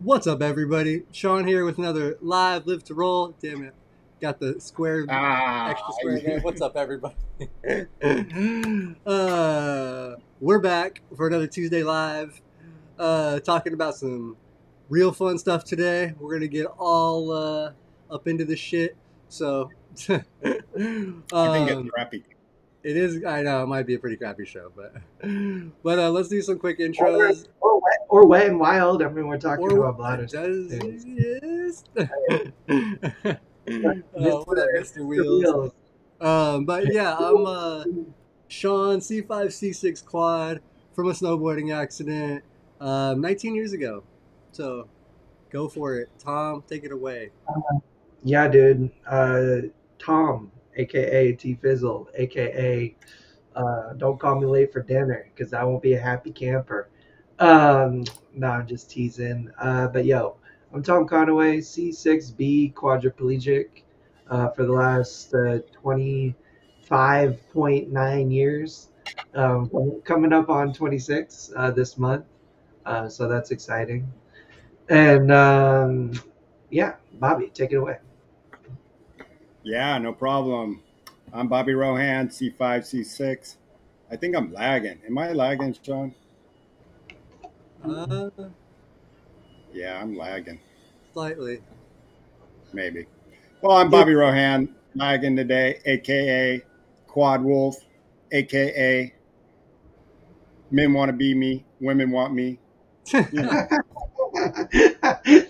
What's up, everybody? Shawn here with another live Live to Roll. Damn it. Got the square, Ah, extra square there. What's up, everybody? We're back for another Tuesday Live, talking about some real fun stuff today. We're going to get all up into this shit. So, I think it's um, crappy. it is, I know, it might be a pretty crappy show, but let's do some quick Or, intros. or wet and wild. I mean, we're talking Or about bladder stuff. does yes. What up, Mr. Mr. Wheels? Wheels. But yeah, I'm Shawn, C5, C6 quad from a snowboarding accident 19 years ago. So go for it. Tom, take it away. Yeah, dude. Tom, aka T Fizzle, aka don't call me late for dinner because I won't be a happy camper. No, I'm just teasing. But yo, I'm Tom Conaway, C6B quadriplegic for the last 25.9 years. Coming up on 26 this month. So that's exciting. And yeah, Bobby, take it away. Yeah, no problem. I'm Bobby Rohan, C5, C6. I think I'm lagging. Am I lagging, Shawn? Uh, Yeah, I'm lagging. Slightly. Maybe. Well, I'm Bobby Rohan, lagging today, aka Quad Wolf, aka Men Want to Be Me, Women Want Me. You know.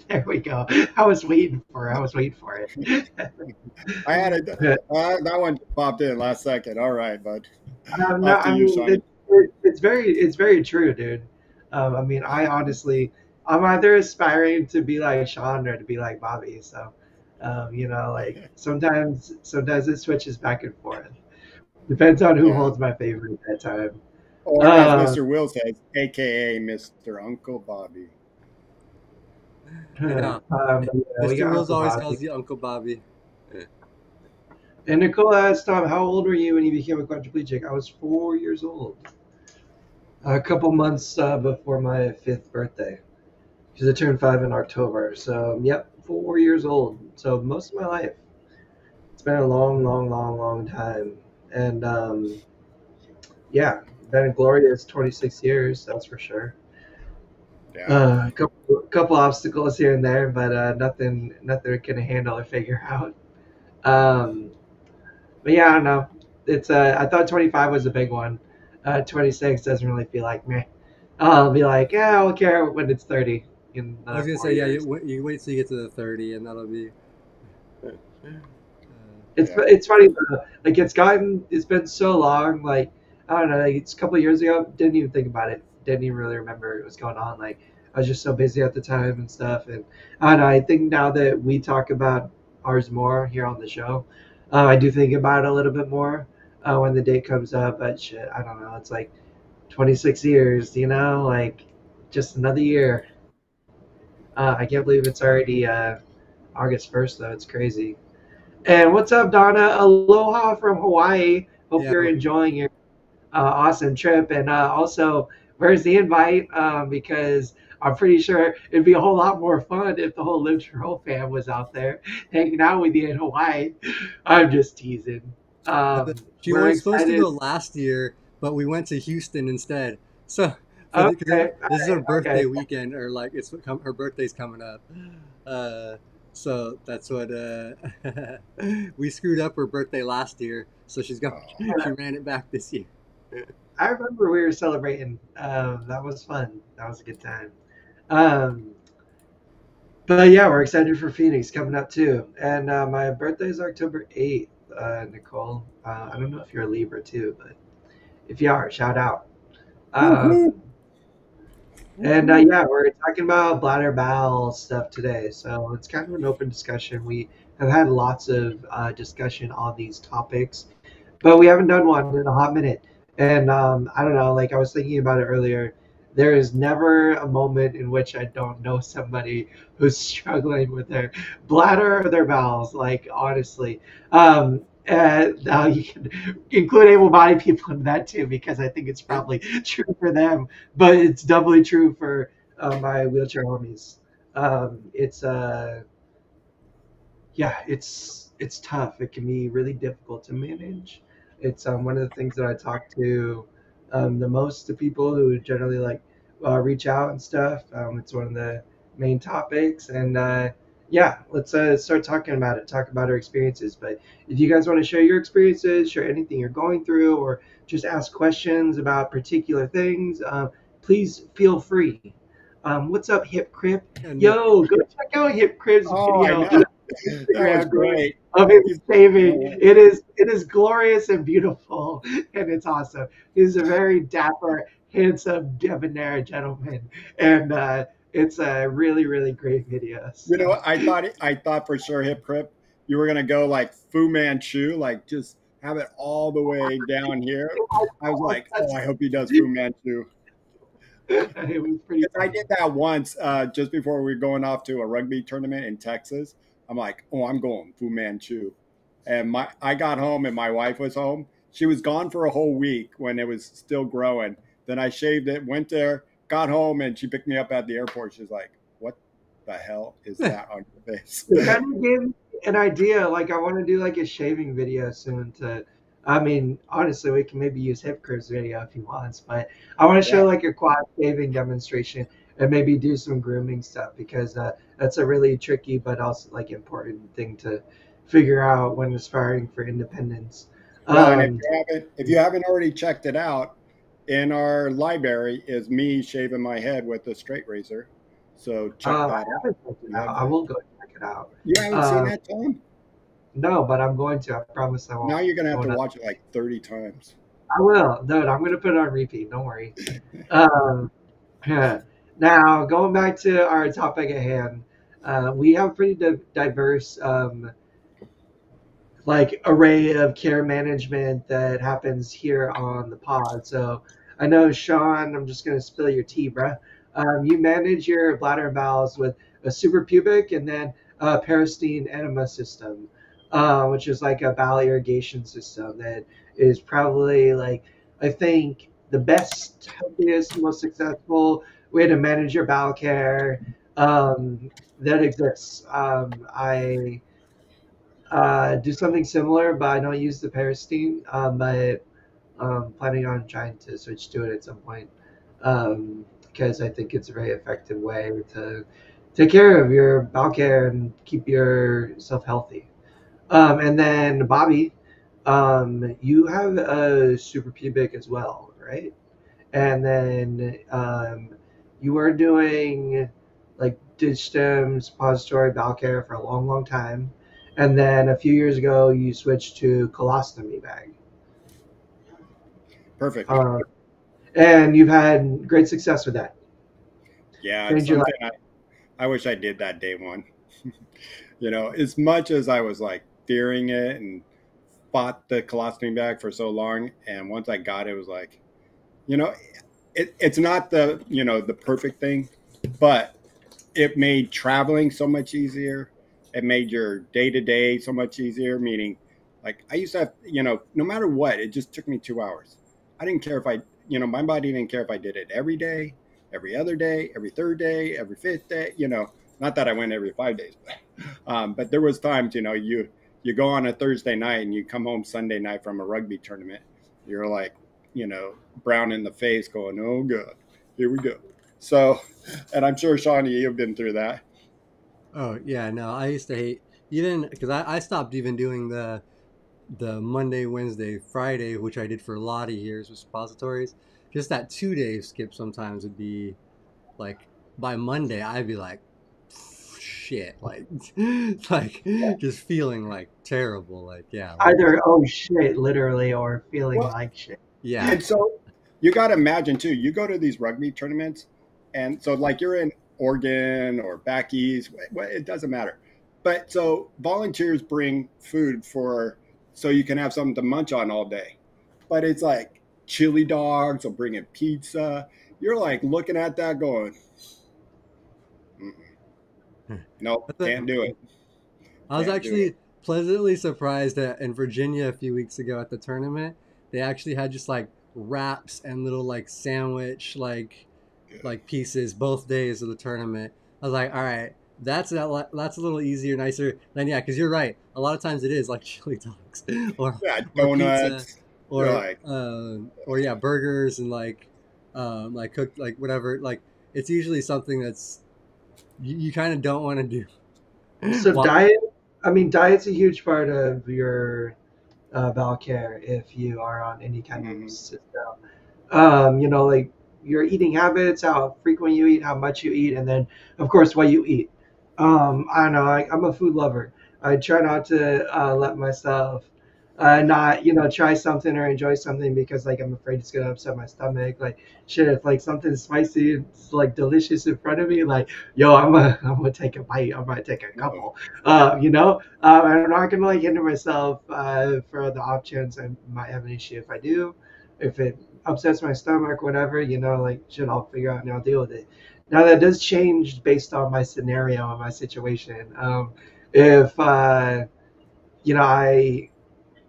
There we go. I was waiting for it. I had a that one popped in last second. All right, bud. No, Off to I you, mean Shawnee. it's very true, dude. I mean, I honestly, I'm either aspiring to be like Shawn or to be like Bobby. So, like sometimes it switches back and forth. Depends on who Yeah. holds my favor at that time. Or as Uh, Mr. Will says, aka Mr. Uncle Bobby. Yeah. we Mr. got Wills Uncle always Bobby. calls you Uncle Bobby. And Nicole asked Tom, how old were you when you became a quadriplegic? I was 4 years old. A couple months before my fifth birthday. Because I turned 5 in October. So, yep, 4 years old. So, most of my life. It's been a long, long, long, long time. And yeah, been a glorious 26 years, that's for sure. Yeah. A couple obstacles here and there, but nothing we can handle or figure out. Um, but yeah, I don't know. It's I thought 25 was a big one. 26 doesn't really feel like meh. I'll be like, yeah, I'll care when it's 30 in I was another gonna four say, yeah, years. you wait till you get to the 30, and that'll be. It's Yeah. it's funny though. Like it's been so long. Like I don't know. Like, it's a couple of years ago. Didn't even think about it. Didn't even really remember what was going on. Like I was just so busy at the time and stuff. And I don't know. I think now that we talk about ours more here on the show, I do think about it a little bit more when the date comes up. But shit, I don't know. It's like 26 years. Like just another year. I can't believe it's already August 1st though. It's crazy. And what's up, Donna? Aloha from Hawaii. Hope Yeah, you're enjoying your awesome trip. And also, where's the invite? Because I'm pretty sure it'd be a whole lot more fun if the whole Live Troll fam was out there hanging out with you in Hawaii. I'm just teasing. she We're was supposed to excited. go last year, but we went to Houston instead. So because Okay, this is her okay. birthday weekend, or like her birthday's coming up. Uh, so that's what we screwed up her birthday last year. So Oh, she ran it back this year. I remember we were celebrating. That was fun. That was a good time. Um, But yeah, we're excited for Phoenix coming up too. And my birthday is October 8th, Nicole. I don't know if you're a Libra too, but if you are, shout out. woohoo! Um, and yeah, we're talking about bladder bowel stuff today. So it's kind of an open discussion. We have had lots of discussion on these topics, but we haven't done one in a hot minute. And I don't know, like I was thinking about it earlier. There is never a moment in which I don't know somebody who's struggling with their bladder or their bowels. Like honestly, and now you can include able-bodied people in that too, because I think it's probably true for them, but it's doubly true for my wheelchair homies. It's yeah, it's tough. It can be really difficult to manage. It's one of the things that I talk to the most to people who generally like reach out and stuff. It's one of the main topics, and yeah, let's start talking about it. Talk about our experiences. But if you guys want to share your experiences, share anything you're going through, or just ask questions about particular things, please feel free. What's up, Hip Crip? And Nick, Yo, go check out Hip Crip's Oh, I video. know. That was Instagram great. of him He's, shaving. It is glorious and beautiful, and it's awesome. He's a very dapper, handsome, debonair gentleman, and it's a really, really great video. you know, So, I thought for sure, Hip Crip, you were gonna go like Fu Manchu, like just have it all the way down here. I was like, oh, I hope he does Fu Manchu. it was pretty I funny. did that once just before we were going off to a rugby tournament in Texas. I'm like, oh, I'm going Fu Manchu. And I got home and my wife was home. She was gone for a whole week when it was still growing. Then I shaved it, went there, got home, and she picked me up at the airport. She's like, what the hell is that on your face? It kind of gave me an idea. Like I want to do like a shaving video soon. I mean, honestly, we can maybe use Hip Curve's video if he wants, but I want to Yeah. show like a quad shaving demonstration and maybe do some grooming stuff because that's a really tricky but also like important thing to figure out when aspiring for independence. Well, and Um, if you haven't already checked it out, in our library is me shaving my head with a straight razor. So check I that out. haven't checked it You have out. I that. will go check it out. You haven't seen Um, that, Tom? no, but I'm going to. I promise I Now won't. you're gonna have I to won't. watch it like 30 times. I will. Dude, I'm gonna put it on repeat. Don't worry. Um, now, going back to our topic at hand, we have pretty diverse like array of care management that happens here on the pod. So I know, Shawn, I'm just gonna spill your tea, bruh. You manage your bladder and bowels with a suprapubic and then a peristine enema system, which is like a bowel irrigation system that is probably like I think the best, healthiest, most successful way to manage your bowel care that exists. I do something similar, but I don't use the Peristine. But planning on trying to switch to it at some point because I think it's a very effective way to take care of your bowel care and keep yourself healthy. And then Bobby, you have a super pubic as well, right? And then you were doing like ditch stem suppository bowel care for a long, long time, and then a few years ago you switched to colostomy bag, Perfect. uh, and you've had great success with that. Yeah, it's Changed your something life. I wish I did that day one. You know, as much as I was like fearing it and fought the colostomy bag for so long, and once I got it, it was like, you know, it's not the perfect thing, but it made traveling so much easier. It made your day to day so much easier. Meaning, like I used to have, no matter what, it just took me 2 hours. I didn't care if my body didn't care if I did it every day, every other day, every third day, every fifth day. Not that I went every 5 days, but there was times, you go on a Thursday night and you come home Sunday night from a rugby tournament. You're like, brown in the face, going, "Oh God, here we go." So, and I'm sure Shawnee, you've been through that. oh yeah, no, I used to hate even because I stopped even doing the Monday, Wednesday, Friday, which I did for a lot of years with suppositories. Just that 2 day skip sometimes would be like by Monday I'd be like shit, like like just feeling like terrible, like yeah, like Either oh shit, literally, or feeling Well, like shit. yeah, and so you got to imagine too, you go to these rugby tournaments, and so like you're in Oregon or back east, it doesn't matter. But so volunteers bring food so you can have something to munch on all day. But it's like chili dogs or bringing pizza. You're like looking at that going, nope, But can't do it. I was Can't do it. actually pleasantly surprised that in Virginia a few weeks ago at the tournament, they actually had just like wraps and little like sandwich like Good. pieces both days of the tournament. I was like, all right, that's a little easier, nicer. Then yeah, because you're right. A lot of times it is like chili dogs, Yeah, or pizza, donuts. You're like, or yeah, burgers and like cooked like whatever. Like it's usually something that's you kind of don't want to do. So Well, diet, I mean, diet's a huge part of your bowel care if you are on any kind of mhm. system. Like your eating habits, how frequent you eat, how much you eat, and then of course what you eat. I don't know. I'm a food lover. I try not to let myself not try something or enjoy something because like I'm afraid it's gonna upset my stomach. Like shit, if like something spicy, it's like delicious in front of me, like yo, I'm gonna take a bite. I'm gonna take a Oh, couple. I'm not gonna like hinder myself for the off chance I might have an issue. If I do, if it upsets my stomach, whatever, like shit, I'll figure out and I'll deal with it. Now that does change based on my scenario and my situation. If I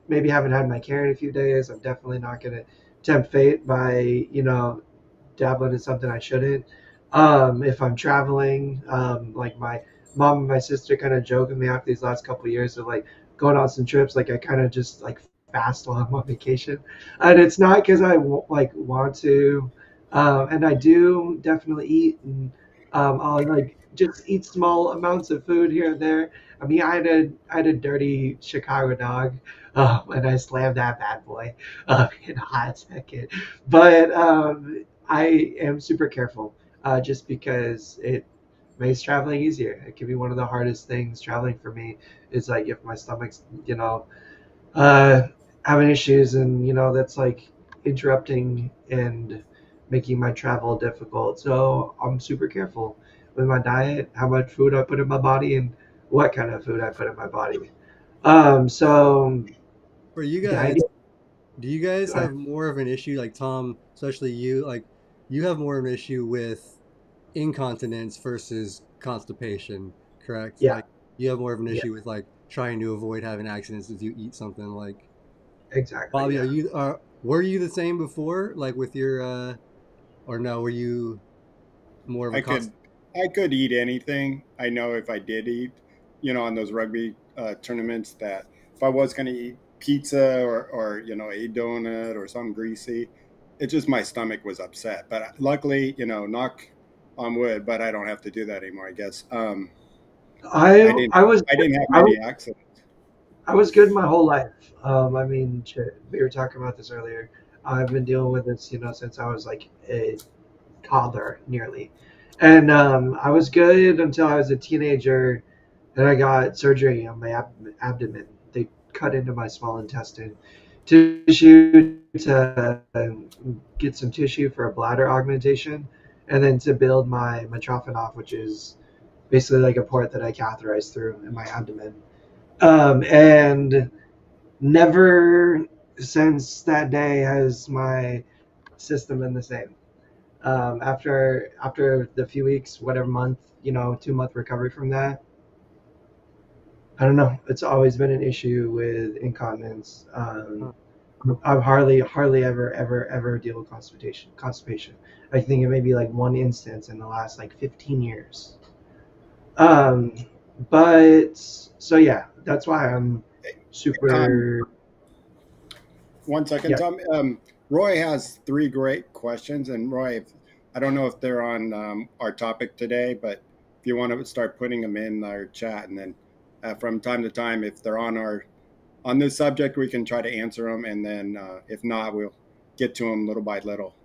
maybe haven't had my care in a few days, I'm definitely not gonna tempt fate by dabbling in something I shouldn't. If I'm traveling, like my mom and my sister kind of joking me after these last couple of years of like going on some trips, like I kind of just like fast while I'm on vacation, and it's not because I like want to, and I do definitely eat, and I'll like just eat small amounts of food here and there. I mean, I had a dirty Chicago dog, and I slammed that bad boy in a hot second. But I am super careful just because it makes traveling easier. It can be one of the hardest things traveling for me is like if my stomach's, uh, having issues and, that's like interrupting and making my travel difficult. So I'm super careful with my diet, how much food I put in my body, and what kind of food I put in my body. So for you diet, guys, do you guys uh, have more of an issue, like Tom, especially you, like you have more of an issue with incontinence versus constipation, correct? yeah, Like you have more of an yeah, issue with like trying to avoid having accidents if you eat something like exactly, Bobby, yeah. were you the same before, like with your or no, were you more of a I const could I could eat anything. I know if I did eat, on those rugby tournaments, that if I was going to eat pizza or a donut or something greasy, it just my stomach was upset. But luckily, knock on wood, but I don't have to do that anymore. I guess. I I didn't I was I didn't have I, many accidents. I was good my whole life. I mean, shit, we were talking about this earlier. I've been dealing with this, since I was like a toddler, nearly, and I was good until I was a teenager. Then I got surgery on my abdomen. They cut into my small intestine tissue to get some tissue for a bladder augmentation, and then to build my trophanoph, which is basically like a port that I catheterize through in my abdomen. And never since that day has my system been the same. After the few weeks, whatever month, 2 month recovery from that, I don't know. It's always been an issue with incontinence. I've hardly ever deal with constipation. Constipation. I think it may be like one instance in the last like 15 years. Um, but so yeah, that's why I'm Um, super. 1 second, Yeah, Tom. Roy has three great questions, and Roy, I don't know if they're on our topic today, but if you want to start putting them in our chat, and then from time to time, if they're on this subject, we can try to answer them, and then if not, we'll get to them little by little.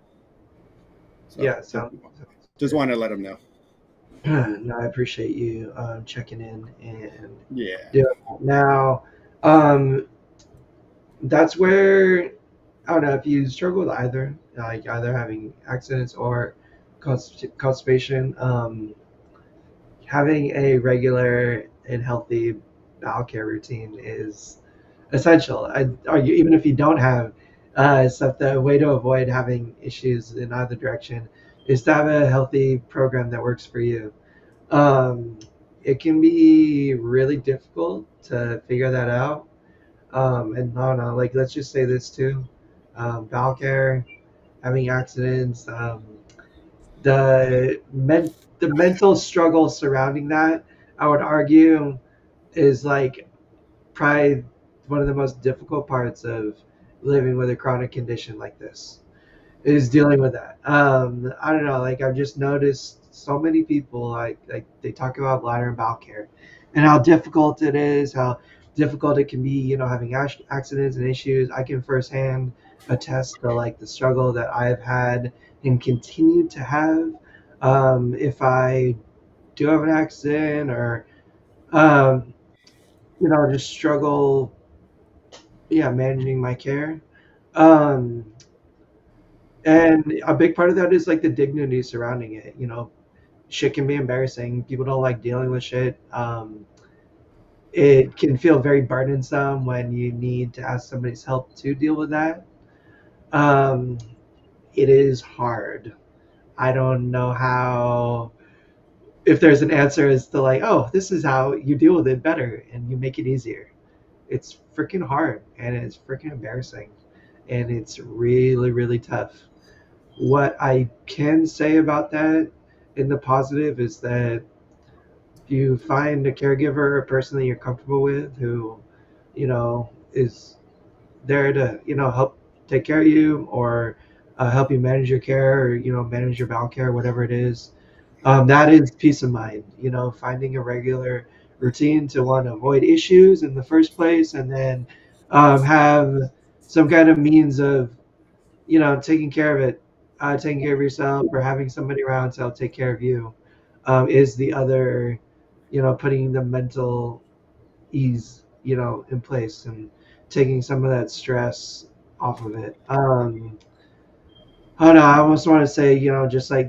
So yeah, sounds just good. want to let them know. No, I appreciate you checking in and Yeah, doing that. Now, um, that's where I don't know if you struggle with either, like either having accidents or constipation. Having a regular and healthy bowel care routine is essential. I argue even if you don't have stuff, the way to avoid having issues in either direction is to have a healthy program that works for you. Um, it can be really difficult to figure that out. And no, no, like let's just say this too: bowel care, having accidents. the mental struggle surrounding that, I would argue, is like probably one of the most difficult parts of living with a chronic condition like this, is dealing with that. I don't know, like I've just noticed so many people like they talk about bladder and bowel care and how difficult it is, how difficult it can be, having accidents and issues. I can firsthand attest to like the struggle that I've had and continue to have. If I do have an accident or um, just struggle, yeah, managing my care. Um, and a big part of that is like the dignity surrounding it. Shit can be embarrassing. People don't like dealing with shit. It can feel very burdensome when you need to ask somebody's help to deal with that. Um, it is hard. I don't know how, if there's an answer as to like, oh, this is how you deal with it better and you make it easier. It's freaking hard and it's freaking embarrassing and it's really, really tough. What I can say about that in the positive is that if you find a caregiver, a person that you're comfortable with who, is there to, help take care of you or help you manage your care or, manage your bowel care, whatever it is, that is peace of mind. Finding a regular routine to want to avoid issues in the first place and then have some kind of means of taking care of it, taking care of yourself, or having somebody around to help take care of you, is the other, putting the mental ease, in place and taking some of that stress off of it. Oh no, I almost want to say,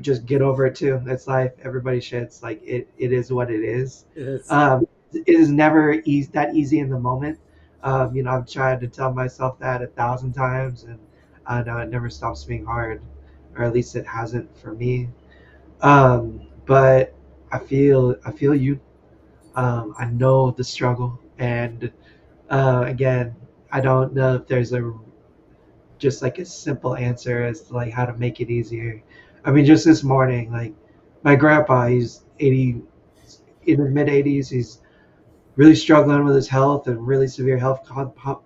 just get over it too. It's life. Everybody shits. Like it is what it is. It's It is never that easy in the moment. I've tried to tell myself that 1,000 times, and I know it never stops being hard, or at least it hasn't for me. But I feel you. I know the struggle, and again, I don't know if there's a just like a simple answer as to like how to make it easier. I mean, just this morning, like my grandpa, he's 80, in his mid 80s. He's really struggling with his health and really severe health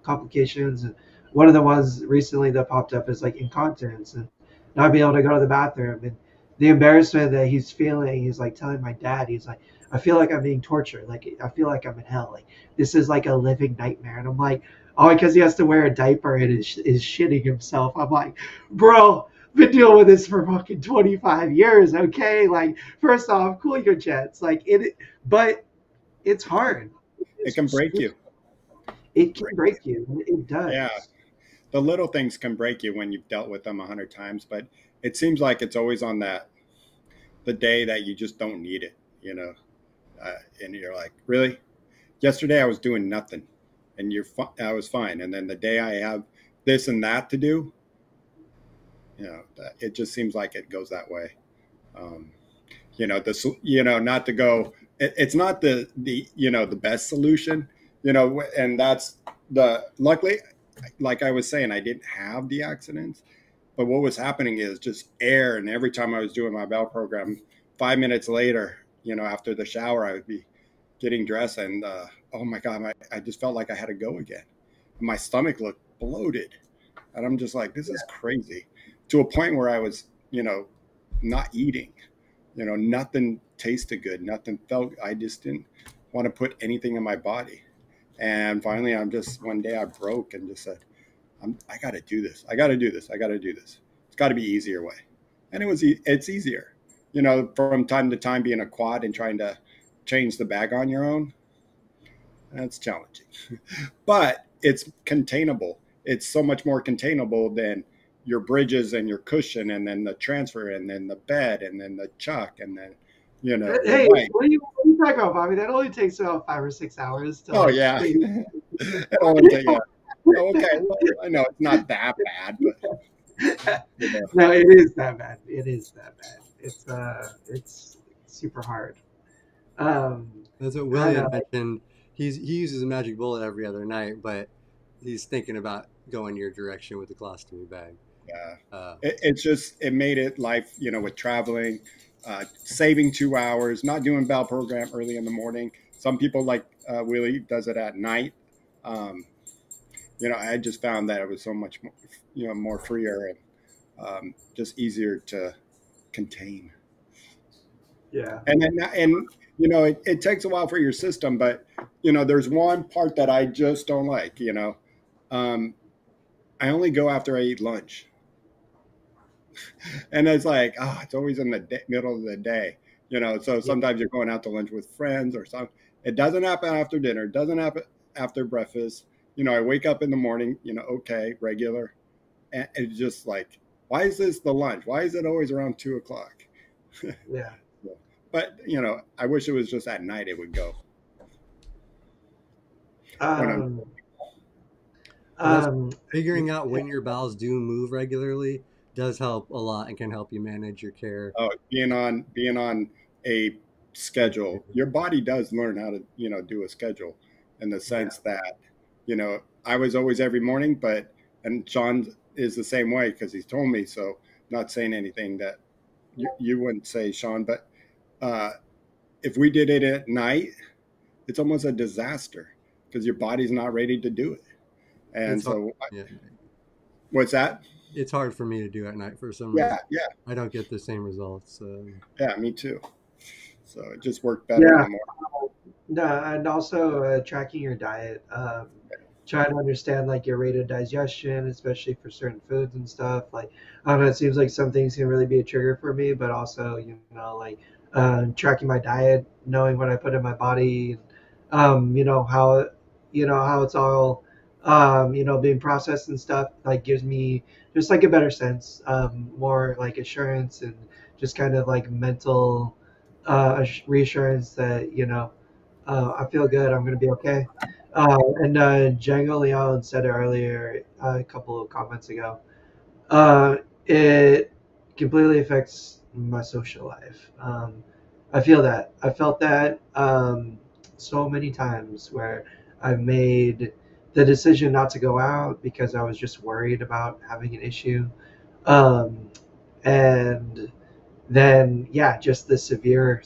complications. And one of the ones recently that popped up is like incontinence and not being able to go to the bathroom. And the embarrassment that he's feeling, he's like telling my dad, he's like, I feel like I'm being tortured. Like, I feel like I'm in hell. Like, this is like a living nightmare. And I'm like, oh, because he has to wear a diaper and is shitting himself. I'm like, bro, been dealing with this for fucking 25 years. Okay. Like, first off, cool your jets. But it's hard. It can break you. It can Break you. break you. It Yeah. does. The little things can break you when you've dealt with them 100 times, but it seems like it's always on the day that you just don't need it, and you're like, really? Yesterday I was doing nothing, and I was fine, and then the day I have this and that to do, it just seems like it goes that way. Um, not to go. It's not the best solution, and that's the luckily, like I was saying, I didn't have the accidents, but what was happening is just air, and every time I was doing my bell program, 5 minutes later, after the shower, I would be getting dressed, and oh my god, I just felt like I had to go again. My stomach looked bloated, and I'm just like, this is crazy, to a point where I was, not eating. Nothing tasted good, nothing felt. I just didn't want to put anything in my body. And finally, one day I broke and just said, I got to do this. I got to do this. I got to do this. It's got to be easier way. And it's easier, from time to time being a quad and trying to change the bag on your own. That's challenging, but it's containable. It's so much more containable than your bridges and your cushion, and then the transfer, and then the bed, and then the chuck, and then the Hey, bike. what are you talking about, Bobby? That only takes about 5 or 6 hours to Oh like yeah, clean. it only take. Yeah. Oh, okay, well, I know it's not that bad, but No, it is that bad. It is that bad. It's super hard. Um, That's what I William know. mentioned. He uses a magic bullet every other night, but he's thinking about going your direction with the colostomy bag. Yeah. Uh, It's just, it made it life, with traveling, saving 2 hours, not doing bell program early in the morning. Some people like Willie does it at night. Um, I just found that it was so much more, more freer and just easier to contain. Yeah. It takes a while for your system, but there's one part that I just don't like. Um, I only go after I eat lunch, and it's like, it's always in the middle of the day. So Yeah. sometimes you're going out to lunch with friends or something. It doesn't happen after dinner. It doesn't happen after breakfast. I wake up in the morning. Okay, regular, and it's just like, why is this the lunch? Why is it always around 2 o'clock? Yeah. But I wish it was just at night. It would go when I'm. Um, but that's um, figuring out when your bowels do move regularly does help a lot and can help you manage your care. Oh, being on a schedule, your body does learn how to do a schedule, in the yeah. sense that I was always every morning, and Shawn is the same way because he's told me so. Not saying anything that you wouldn't say, Shawn, but uh, if we did it at night, it's almost a disaster because your body's not ready to do it. And It's hard. so, Yeah, what's that? it's hard for me to do at night for some reason. Yeah, yeah, I don't get the same results. yeah. Me too. So it just worked better in Yeah. the morning. No, and also tracking your diet. Trying to understand like your rate of digestion, especially for certain foods and stuff. Like, I don't know, it seems like some things can really be a trigger for me, but also, like tracking my diet, knowing what I put in my body, how, how it's all, being processed and stuff, like gives me just like a better sense, more like assurance and just kind of like mental reassurance that, I feel good. I'm gonna be okay. And Django Leon said it earlier, a couple of comments ago. It completely affects my social life. I feel that. I felt that so many times where I made the decision not to go out because I was just worried about having an issue. Um, and then yeah, just the severe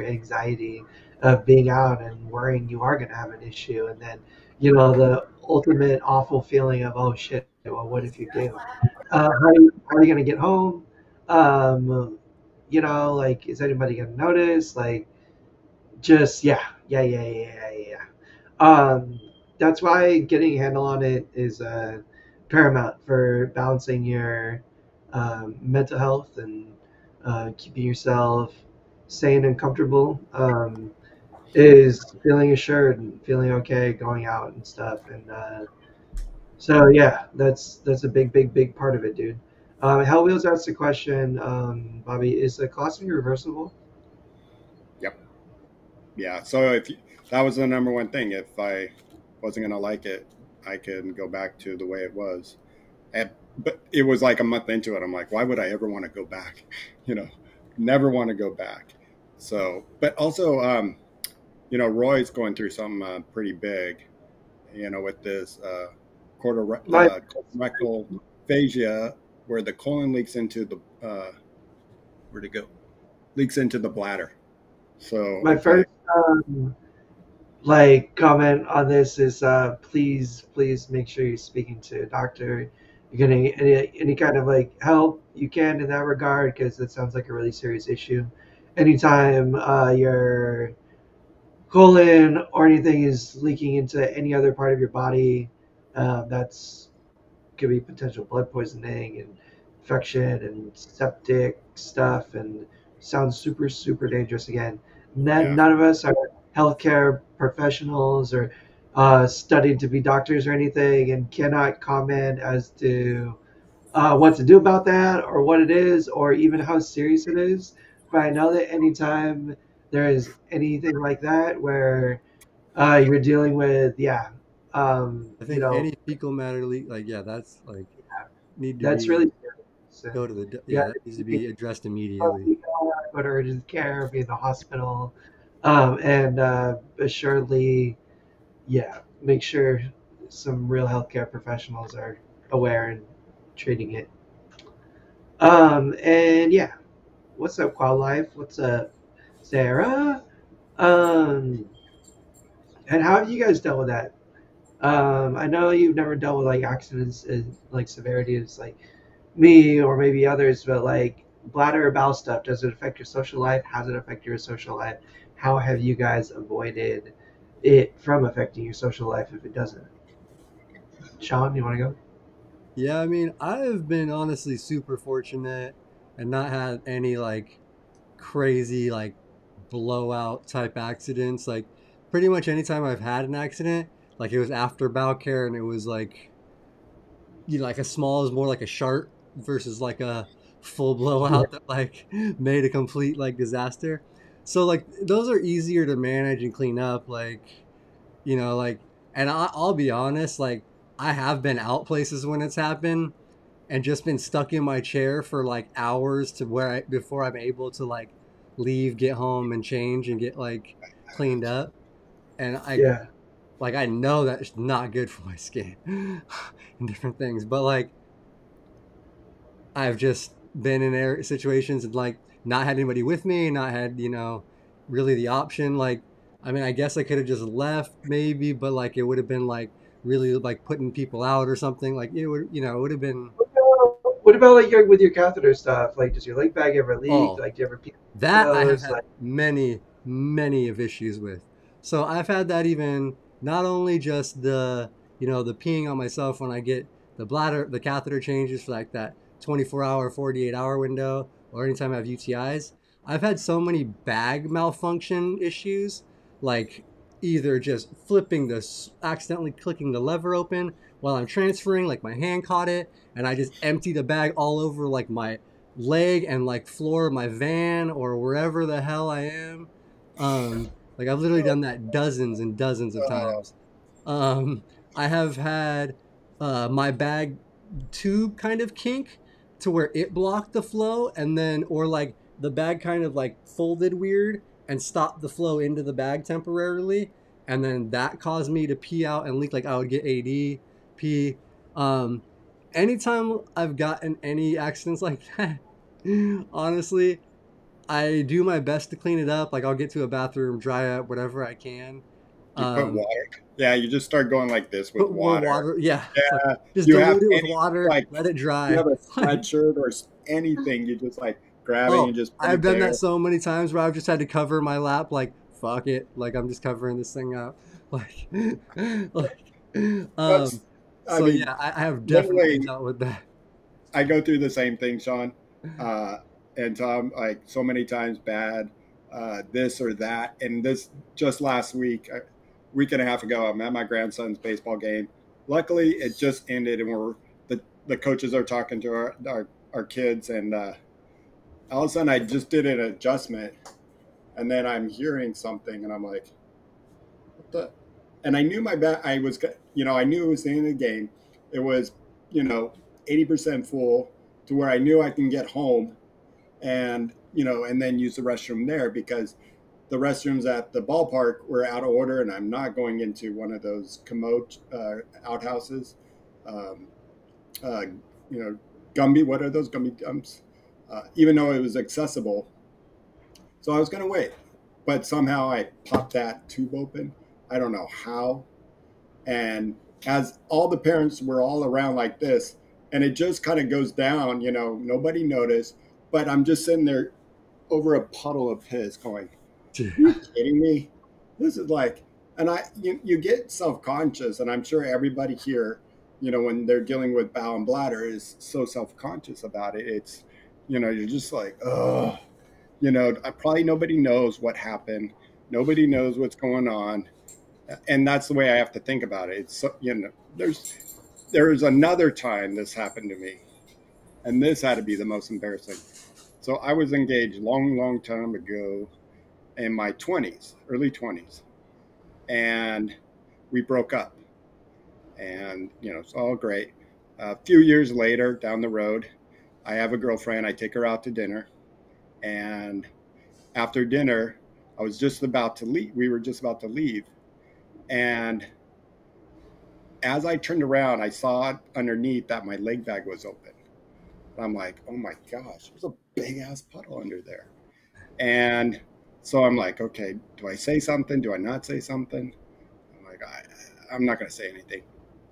anxiety of being out and worrying you are going to have an issue, and then the ultimate awful feeling of, oh shit, well, what if you do? How are you going to get home? Like, is anybody going to notice? Like, just yeah. That's why getting a handle on it is paramount for balancing your mental health and keeping yourself sane and comfortable. Is feeling assured and feeling okay going out and stuff. And so yeah, that's a big part of it, dude. Hell Wheels asked the question, Bobby, is the colostomy reversible? Yep. Yeah. So that was the number one thing. If I wasn't gonna like it, I can go back to the way it was. But it was like a month into it. I'm like, why would I ever want to go back? You know, never want to go back. So, but also, Roy's going through something pretty big. With this My colorectal aphasia, where the colon leaks into the where'd it go? Leaks into the bladder. So, my okay. first like comment on this is please make sure you're speaking to a doctor. You're getting any kind of like help you can in that regard, because it sounds like a really serious issue. Anytime your colon or anything is leaking into any other part of your body, that's could be potential blood poisoning and infection and septic stuff, and sounds super dangerous. Again, Yeah, none of us are healthcare professionals or studied to be doctors or anything, and cannot comment as to what to do about that or what it is or even how serious it is. But I know that anytime there is anything like that where you're dealing with, yeah, I think any fecal matter leak, like yeah, that's like need to that's be really serious. go And to the yeah, yeah, that needs to be addressed immediately. you go to urgent care, be in the hospital, and assuredly, yeah, make sure some real healthcare professionals are aware and treating it. And yeah, what's up, Quad Life? What's up, Sarah? Um, and how have you guys dealt with that? I know you've never dealt with like accidents and like severity as like me or maybe others, but like bladder or bowel stuff, does it affect your social life? How does it affect your social life? How have you guys avoided it from affecting your social life if it doesn't? Shawn, you want to go? Yeah, I mean, I've been honestly super fortunate and not had any like crazy like blowout type accidents. Like pretty much anytime I've had an accident, like it was after bowel care and it was like like a small is more like a sharp versus like a full blowout that like made a complete like disaster. So like those are easier to manage and clean up. Like and I'll be honest, like I have been out places when it's happened and just been stuck in my chair for like hours to before I'm able to like leave, get home and change and get like cleaned up. And Yeah. I know that's not good for my skin and different things, but like I've just been in situations and like not had anybody with me, not had, really the option. Like, I mean, I guess I could have just left maybe, but like it would have been like really like putting people out or something. Like it would, it would have been, What about like with your catheter stuff? Like, does your leg bag ever leak? oh, Like, do you ever pee that I have clothes? had Like, many of issues with. So I've had that even not only just the peeing on myself when I get the catheter changes for like that 24-hour, 48-hour window, or anytime I have UTIs. I've had so many bag malfunction issues, like either just accidentally clicking the lever open while I'm transferring, like my hand caught it, and I just emptied the bag all over like my leg and like floor of my van or wherever the hell I am. Like I've literally done that dozens and dozens of times. I have had my bag tube kind of kink to where it blocked the flow, and then or like the bag kind of like folded weird and stopped the flow into the bag temporarily, and then that caused me to pee out and leak. Like I would get AD, pee. Um, Anytime I've gotten any accidents like that, honestly, I do my best to clean it up. Like I'll get to a bathroom, dry up whatever I can. You put Um, water. Yeah, you just start going like this with put more water. water. Yeah, it's like Yeah, just you have dilute it with any water, like let it you dry. have a Like, sweatshirt or anything, you just like grab it and you oh, just put I've it done there. that so many times where I've just had to cover my lap. Like fuck it, like I'm just covering this thing up. Like, like, um. That's, I So mean, yeah, I have definitely literally, dealt with that. I go through the same thing, Shawn, uh, and Tom, like so many times bad, this or that, and this just last week, a week and a half ago, I'm at my grandson's baseball game. Luckily, it just ended, and the coaches are talking to our kids, and all of a sudden, I just did an adjustment, and then I'm hearing something, and I'm like, what the? And I knew my bat. I knew it was the end of the game. It was, 80% full to where I knew I can get home and and then use the restroom there because the restrooms at the ballpark were out of order, and I'm not going into one of those commode outhouses. Um, uh, you know, Gumby. What are those Gumby dumps? Even though it was accessible, so I was going to wait, but somehow I popped that tube open. I don't know how, and as all the parents were all around like this, and it just kind of goes down, nobody noticed, but I'm just sitting there over a puddle of piss going, are you kidding me? This is like, and you get self-conscious, and I'm sure everybody here, when they're dealing with bowel and bladder is so self-conscious about it. It's, you're just like, oh, probably nobody knows what happened. Nobody knows what's going on, and that's the way I have to think about it. It's there's another time this happened to me, and this had to be the most embarrassing. So I was engaged long time ago in my 20s, early 20s, and we broke up, and it's all great. A few years later, down the road, I have a girlfriend. I take her out to dinner, and after dinner, I was just about to leave. We were just about to leave, and as I turned around, I saw underneath that my leg bag was open. I'm like, oh my gosh, there's a big ass puddle under there. And so I'm like, okay, do I say something? Do I not say something? I'm like, I'm not going to say anything.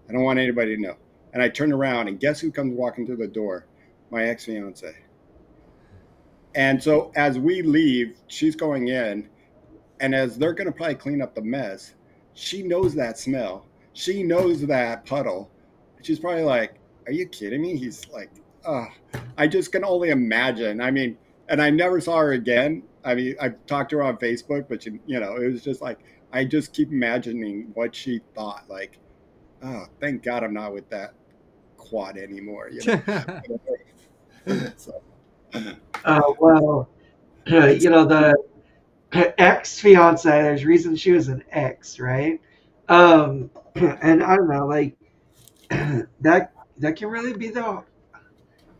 I don't want anybody to know. And I turn around, and guess who comes walking through the door? My ex fiance. And so as we leave, she's going in, and as they're going to probably clean up the mess, she knows that smell. She knows that puddle. She's probably like, are you kidding me? He's like, oh, I just can only imagine. I mean, and I never saw her again. I mean, I talked to her on Facebook, but it was just like, I just keep imagining what she thought. Like, oh, thank God I'm not with that quad anymore, So, Well, the ex fiance. There's reason she was an ex, right? And I don't know, like that can really be the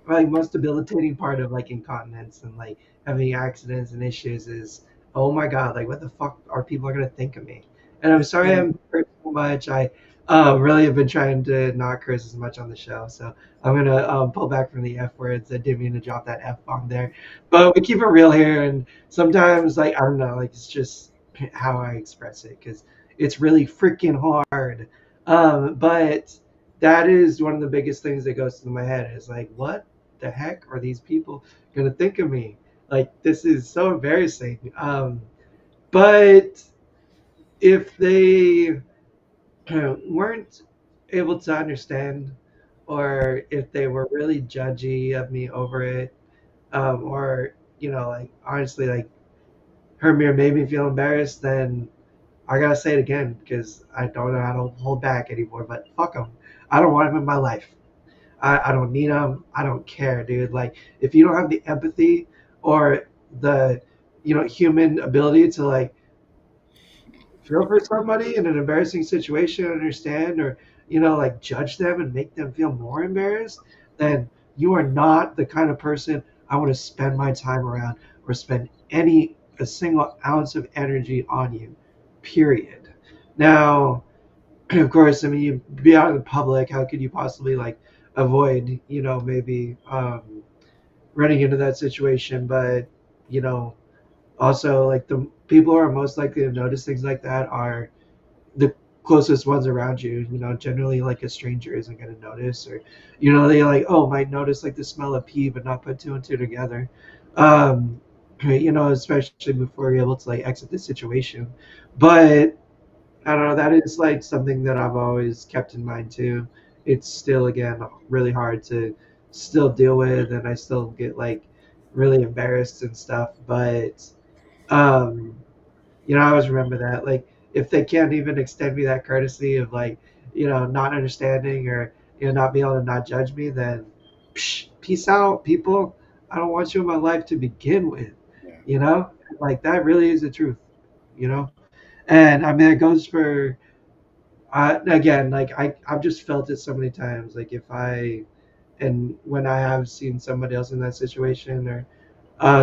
like most debilitating part of like incontinence and like having accidents and issues is, oh my god, like what the fuck are people gonna think of me? And I'm sorry Yeah. I'm cursing so much. I really have been trying to not curse as much on the show, so I'm gonna pull back from the F words. I didn't mean to drop that F bomb there, but we keep it real here. And sometimes, like I don't know, like it's just how I express it because it's really freaking hard. But that is one of the biggest things that goes through my head is like, what the heck are these people gonna think of me? Like this is so embarrassing. But if they weren't able to understand, or if they were really judgy of me over it, or like honestly, like hurt me or made me feel embarrassed, then I gotta say it again because I don't know how to hold back anymore. But fuck them. I don't want them in my life. I don't need them. I don't care, dude. Like, if you don't have the empathy or the, human ability to like feel for somebody in an embarrassing situation, understand, or like judge them and make them feel more embarrassed, then you are not the kind of person I want to spend my time around or spend a single ounce of energy on you. Period. Now, of course, I mean, you be out in the public. How could you possibly like avoid, maybe running into that situation? But you know, also like the people who are most likely to notice things like that are the closest ones around you. Generally, like a stranger isn't going to notice, or they like might notice like the smell of pee, but not put two and two together. Um, especially before you're able to like exit the situation. But I don't know. That is like something that I've always kept in mind too. It's still again really hard to still deal with, and I still get like really embarrassed and stuff. But um, I always remember that. Like if they can't even extend me that courtesy of like not understanding or not being able to not judge me, then peace out, people. I don't want you in my life to begin with. yeah. You know, like that really is the truth. You know, and I mean it goes for again, like I've just felt it so many times. Like if I and when I have seen somebody else in that situation or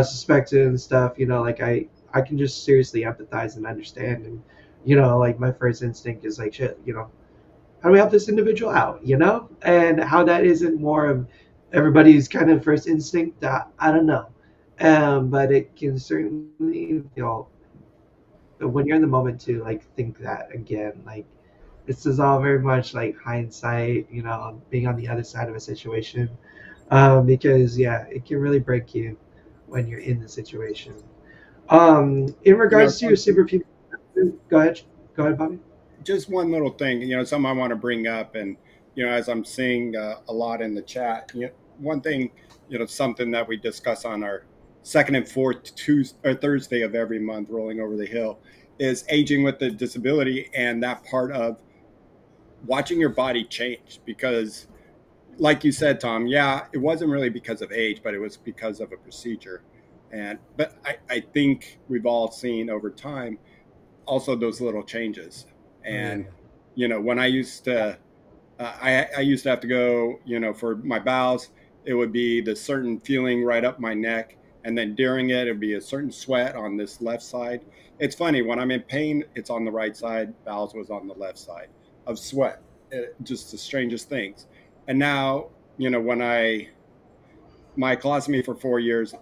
suspected and stuff, like I can just seriously empathize and understand. And like my first instinct is like, shit, how do we help this individual out? And how that isn't more of everybody's kind of first instinct. I don't know, but it can certainly when you're in the moment to like think that again, like this is all very much like hindsight, being on the other side of a situation. Because yeah, it can really break you when you're in the situation. In You know, regards to your super people, go ahead, Bobby. just one little thing, something I want to bring up, and as I'm seeing a lot in the chat, one thing, something that we discuss on our second and fourth Tuesday or Thursday of every month, rolling over the hill, is aging with the disability, and that part of watching your body change. Because, like you said, Tom, yeah, it wasn't really because of age, but it was because of a procedure. But I think we've all seen over time also those little changes. Oh yeah. And when I used to I used to have to go, for my bowels, it would be the certain feeling right up my neck, and then during it would be a certain sweat on this left side. It's funny, when I'm in pain it's on the right side, bowels was on the left side of sweat. Just the strangest things. And now, when I my colostomy for 4 years,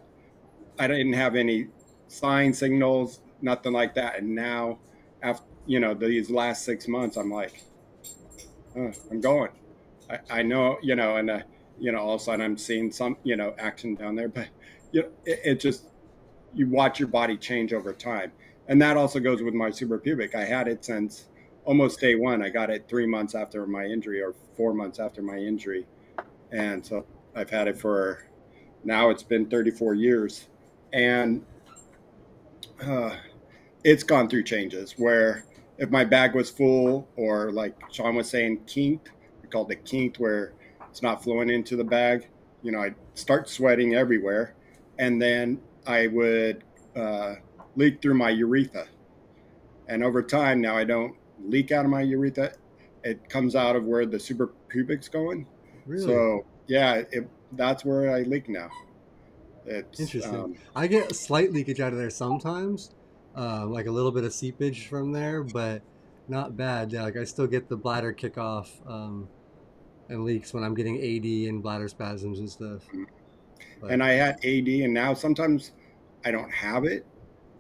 I didn't have any sign signals, nothing like that. And now, after these last 6 months, I'm like, I'm going. I know, and all of a sudden I'm seeing some, action down there. But it just, you watch your body change over time, and that also goes with my suprapubic. I had it since almost day one. I got it 3 months after my injury, or 4 months after my injury, and so I've had it for now. It's been 34 years, and uh, it's gone through changes where if my bag was full, or like Shawn was saying, kinked, we called it kinked, where it's not flowing into the bag, I'd start sweating everywhere. And then I would leak through my urethra. And over time, now I don't leak out of my urethra. It comes out of where the suprapubic's going. Really So, yeah, that's where I leak now. It's interesting. I get a slight leakage out of there sometimes, like a little bit of seepage from there, but not bad. Yeah, like I still get the bladder kickoff and leaks when I'm getting AD and bladder spasms and stuff. But and I had AD, and now sometimes I don't have it.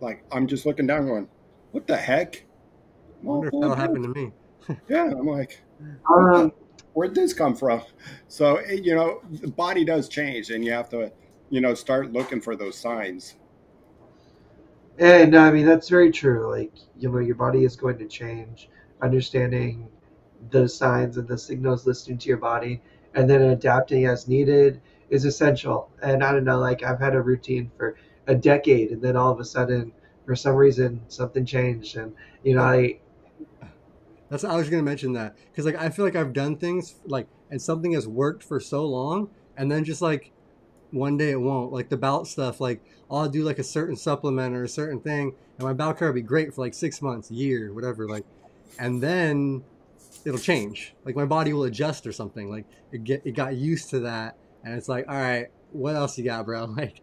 Like, I'm just looking down going, what the heck? I I'm all wonder if full that'll of happen blood. to me. Yeah, I'm like, Um, where'd this come from? So, the body does change, and you have to, start looking for those signs. and I mean that's very true. Like your body is going to change. Understanding the signs and the signals, listening to your body, and then adapting as needed is essential. And I don't know, like I've had a routine for a decade, and then all of a sudden, for some reason, something changed, and Oh, I that's I was gonna mention that because like I feel like I've done things like and something has worked for so long, and then just like one day it won't. Like the bowel stuff, like I'll do like a certain supplement or a certain thing, and my bowel care will be great for like 6 months, a year, whatever. Like, and then it'll change. Like my body will adjust or something. Like it got used to that, and it's like, all right, what else you got, bro? Like,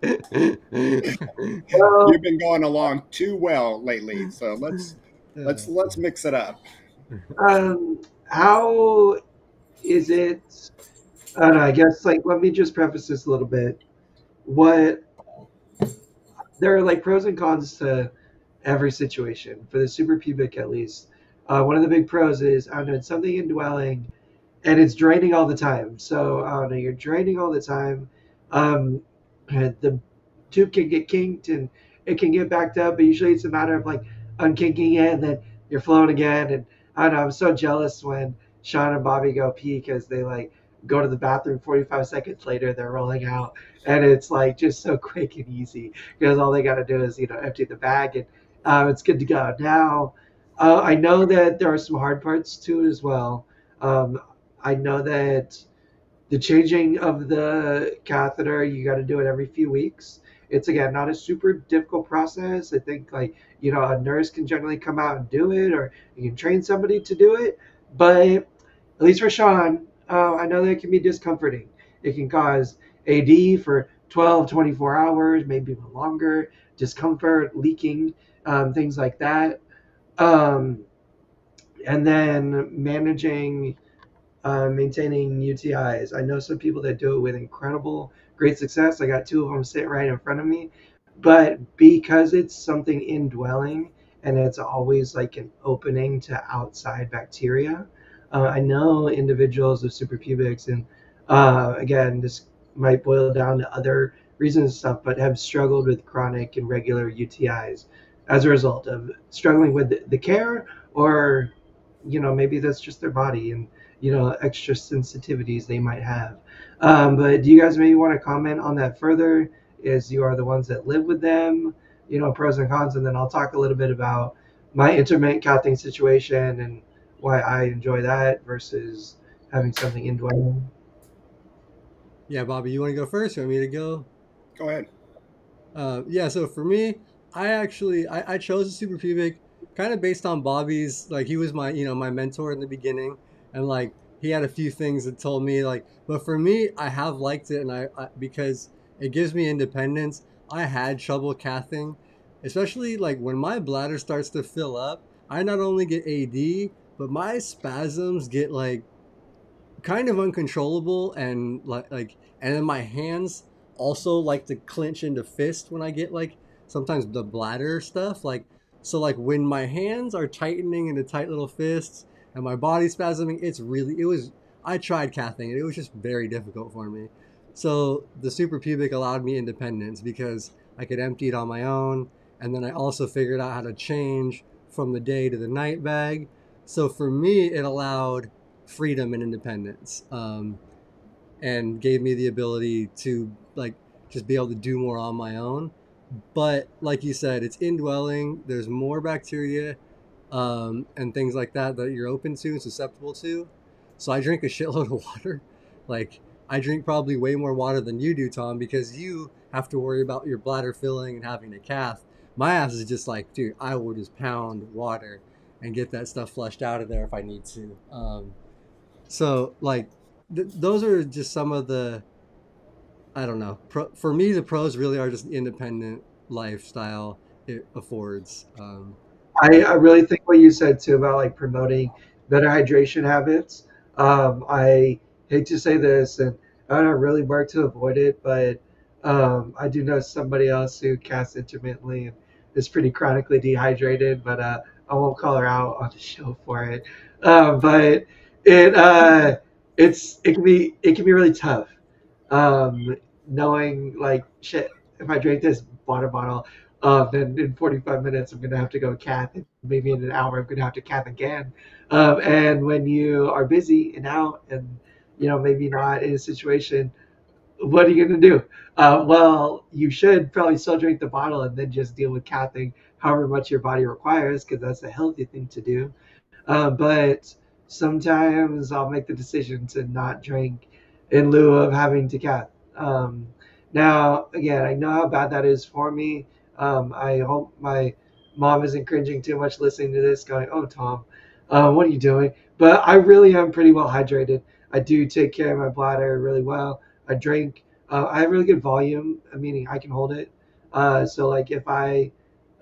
well, You've been going along too well lately, so uh, let's mix it up. how is it? I don't know. I guess like let me just preface this a little bit. What there are like pros and cons to every situation. For the super pubic, at least, one of the big pros is I don't know, it's something indwelling and it's draining all the time. So I don't know, you're draining all the time. Um, the tube can get kinked and it can get backed up, but usually it's a matter of like unkinking it and then you're flowing again. And I don't know, I'm so jealous when Shawn and Bobby go pee because they like go to the bathroom 45 seconds later, they're rolling out. And it's like just so quick and easy because all they got to do is, empty the bag and it's good to go. Now, I know that there are some hard parts to it as well. Um, I know that the changing of the catheter, you got to do it every few weeks. It's again not a super difficult process. I think like a nurse can generally come out and do it, or you can train somebody to do it. But at least for Shawn, I know that it can be discomforting. It can cause AD for 12, 24 hours, maybe even longer, discomfort, leaking, things like that. Um, and then managing maintaining UTIs. I know some people that do it with incredible, great success. I got two of them sitting right in front of me. But because it's something indwelling and it's always like an opening to outside bacteria, I know individuals with suprapubics, and again, this might boil down to other reasons and stuff, but have struggled with chronic and regular UTIs as a result of struggling with the care, or maybe that's just their body and extra sensitivities they might have. But do you guys maybe want to comment on that further, as you are the ones that live with them, pros and cons, and then I'll talk a little bit about my intermittent cathing situation and why I enjoy that versus having something indwelling. yeah, Bobby, you want to go first? Or want me to go? Go ahead. Yeah, so for me, I chose a super pubic kind of based on Bobby's, like he was my my mentor in the beginning, and like he had a few things that told me like, but for me I have liked it, and I because it gives me independence. I had trouble cathing, especially like when my bladder starts to fill up. I not only get AD, but my spasms get like kind of uncontrollable, and like and then my hands also like to clinch into fist when I get like sometimes the bladder stuff. Like so like when my hands are tightening into tight little fists and my body's spasming, it was I tried cathing and it was just very difficult for me. So the super pubic allowed me independence because I could empty it on my own, and then I also figured out how to change from the day to the night bag. So for me, it allowed freedom and independence. And gave me the ability to like just be able to do more on my own. But like you said, it's indwelling. There's more bacteria and things like that that you're open to and susceptible to. So I drink a shitload of water. Like I drink probably way more water than you do, Tom, because you have to worry about your bladder filling and having a cath. My ass is just like, dude, I will just pound water and get that stuff flushed out of there if I need to. So like those are just some of the I don't know. For me, the pros really are just the independent lifestyle it affords. I really think what you said too about like promoting better hydration habits. I hate to say this, and I don't really work to avoid it, but I do know somebody else who casts intermittently and is pretty chronically dehydrated. But I won't call her out on the show for it. But it it can be really tough. Um, Knowing like shit, if I drink this water bottle, then in 45 minutes I'm gonna have to go cath, and maybe in an hour I'm gonna have to cath again. And when you are busy and out, and maybe not in a situation, what are you gonna do? Well, you should probably still drink the bottle and then just deal with cathing however much your body requires, because that's a healthy thing to do. But sometimes I'll make the decision to not drink in lieu of having to cat. Um, Now, again, I know how bad that is for me. I hope my mom isn't cringing too much listening to this, going, "Oh, Tom, what are you doing?" But I really am pretty well hydrated. I do take care of my bladder really well. I drink. I have really good volume, meaning I can hold it. So, like, if I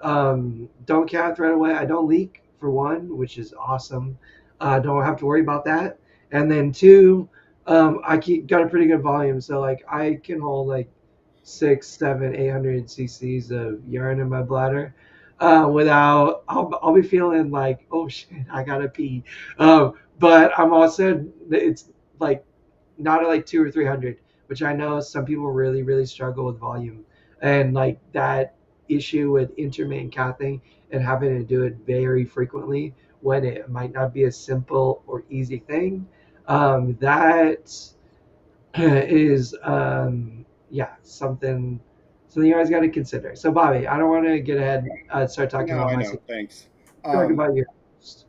don't cath right away, I don't leak for one, which is awesome. Don't have to worry about that. And then two, I keep got a pretty good volume, so like I can hold like 6, 7, 800 cc's of urine in my bladder without. I'll be feeling like, oh shit, I gotta pee. But I'm also, it's like not at like 2 or 300, which I know some people really struggle with volume, and like that issue with intermittent cathing and having to do it very frequently when it might not be a simple or easy thing. That is yeah, something you guys got to consider. So Bobby, I don't want to get ahead, start talking No, about I myself. know. Thanks. Talk about your.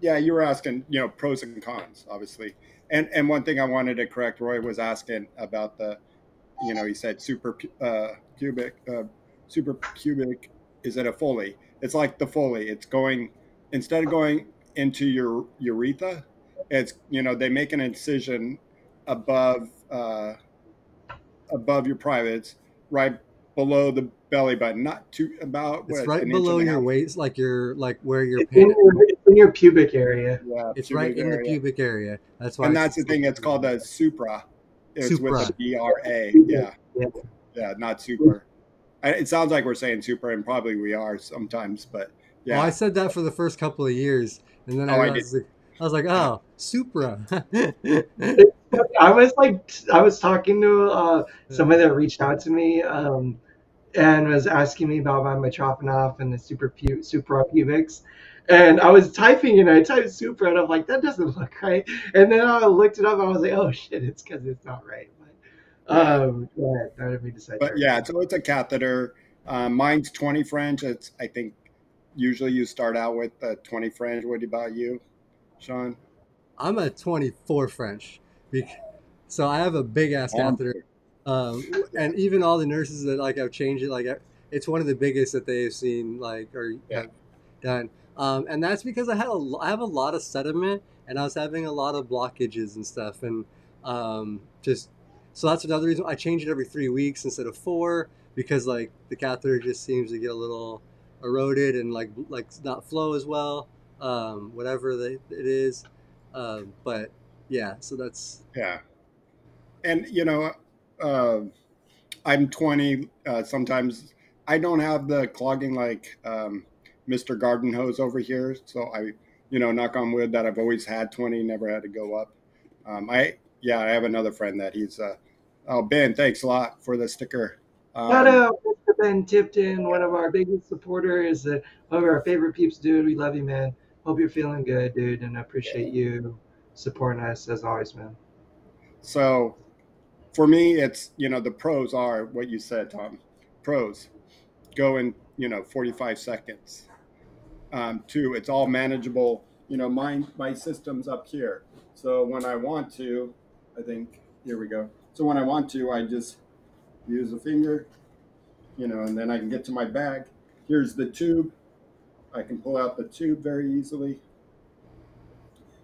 Yeah, you were asking, pros and cons, obviously. And one thing I wanted to correct, Roy was asking about the, he said cubic, super cubic. Is it a Foley? It's like the Foley. It's going instead of going into your urethra, it's they make an incision above above your privates, right below the belly button, not too about it's what right an inch below and a your half. waist, like your like where your It's in penis. your pubic area. Yeah, It's right pubic in the area. pubic area. That's why And it's that's the thing. It's called a supra. It's with a supra. BRA. Pubic, Yeah, yeah. yeah, not super. It sounds like we're saying super, and probably we are sometimes, but Oh, I yeah. said that for the first couple of years, and then I Oh, I did. realized I was like, Yeah, oh, supra. I was talking to somebody that reached out to me, and was asking me about my Mitrophanoff and the suprapubics. And I was typing and I typed super and I'm like, that doesn't look right. And then I looked it up and I was like, oh shit, it's because it's not right. But yeah, yeah, I didn't mean to but sidetrack yeah. you. So it's a catheter. Mine's 20 French. It's I think usually you start out with 20 French. What about you, Shawn? I'm a 24 French, so I have a big ass catheter. Monster. Yeah, And even all the nurses that like have changed it, like it's one of the biggest that they have seen, like or yeah, have done. And that's because I have a lot of sediment, and I was having a lot of blockages and stuff, and just so that's another reason I change it every 3 weeks instead of four, because like the catheter just seems to get a little eroded and like not flow as well, whatever it is. But yeah, so that's yeah. And uh, I'm 20. Sometimes I don't have the clogging like Mr. Garden Hose over here. So knock on wood that I've always had 20, never had to go up. I have another friend that he's, oh, Ben, thanks a lot for the sticker. Shout Um, out Mr. Ben Tipton, one of our biggest supporters, one of our favorite peeps, dude. We love you, man. Hope you're feeling good, dude, and I appreciate you supporting us as always, man. so for me, it's, the pros are what you said, Tom. Pros go in, 45 seconds. Two, it's all manageable. My system's up here. So when I want to, I think, here we go. So when I want to, I just use a finger, and then I can get to my bag. Here's the tube. I can pull out the tube very easily.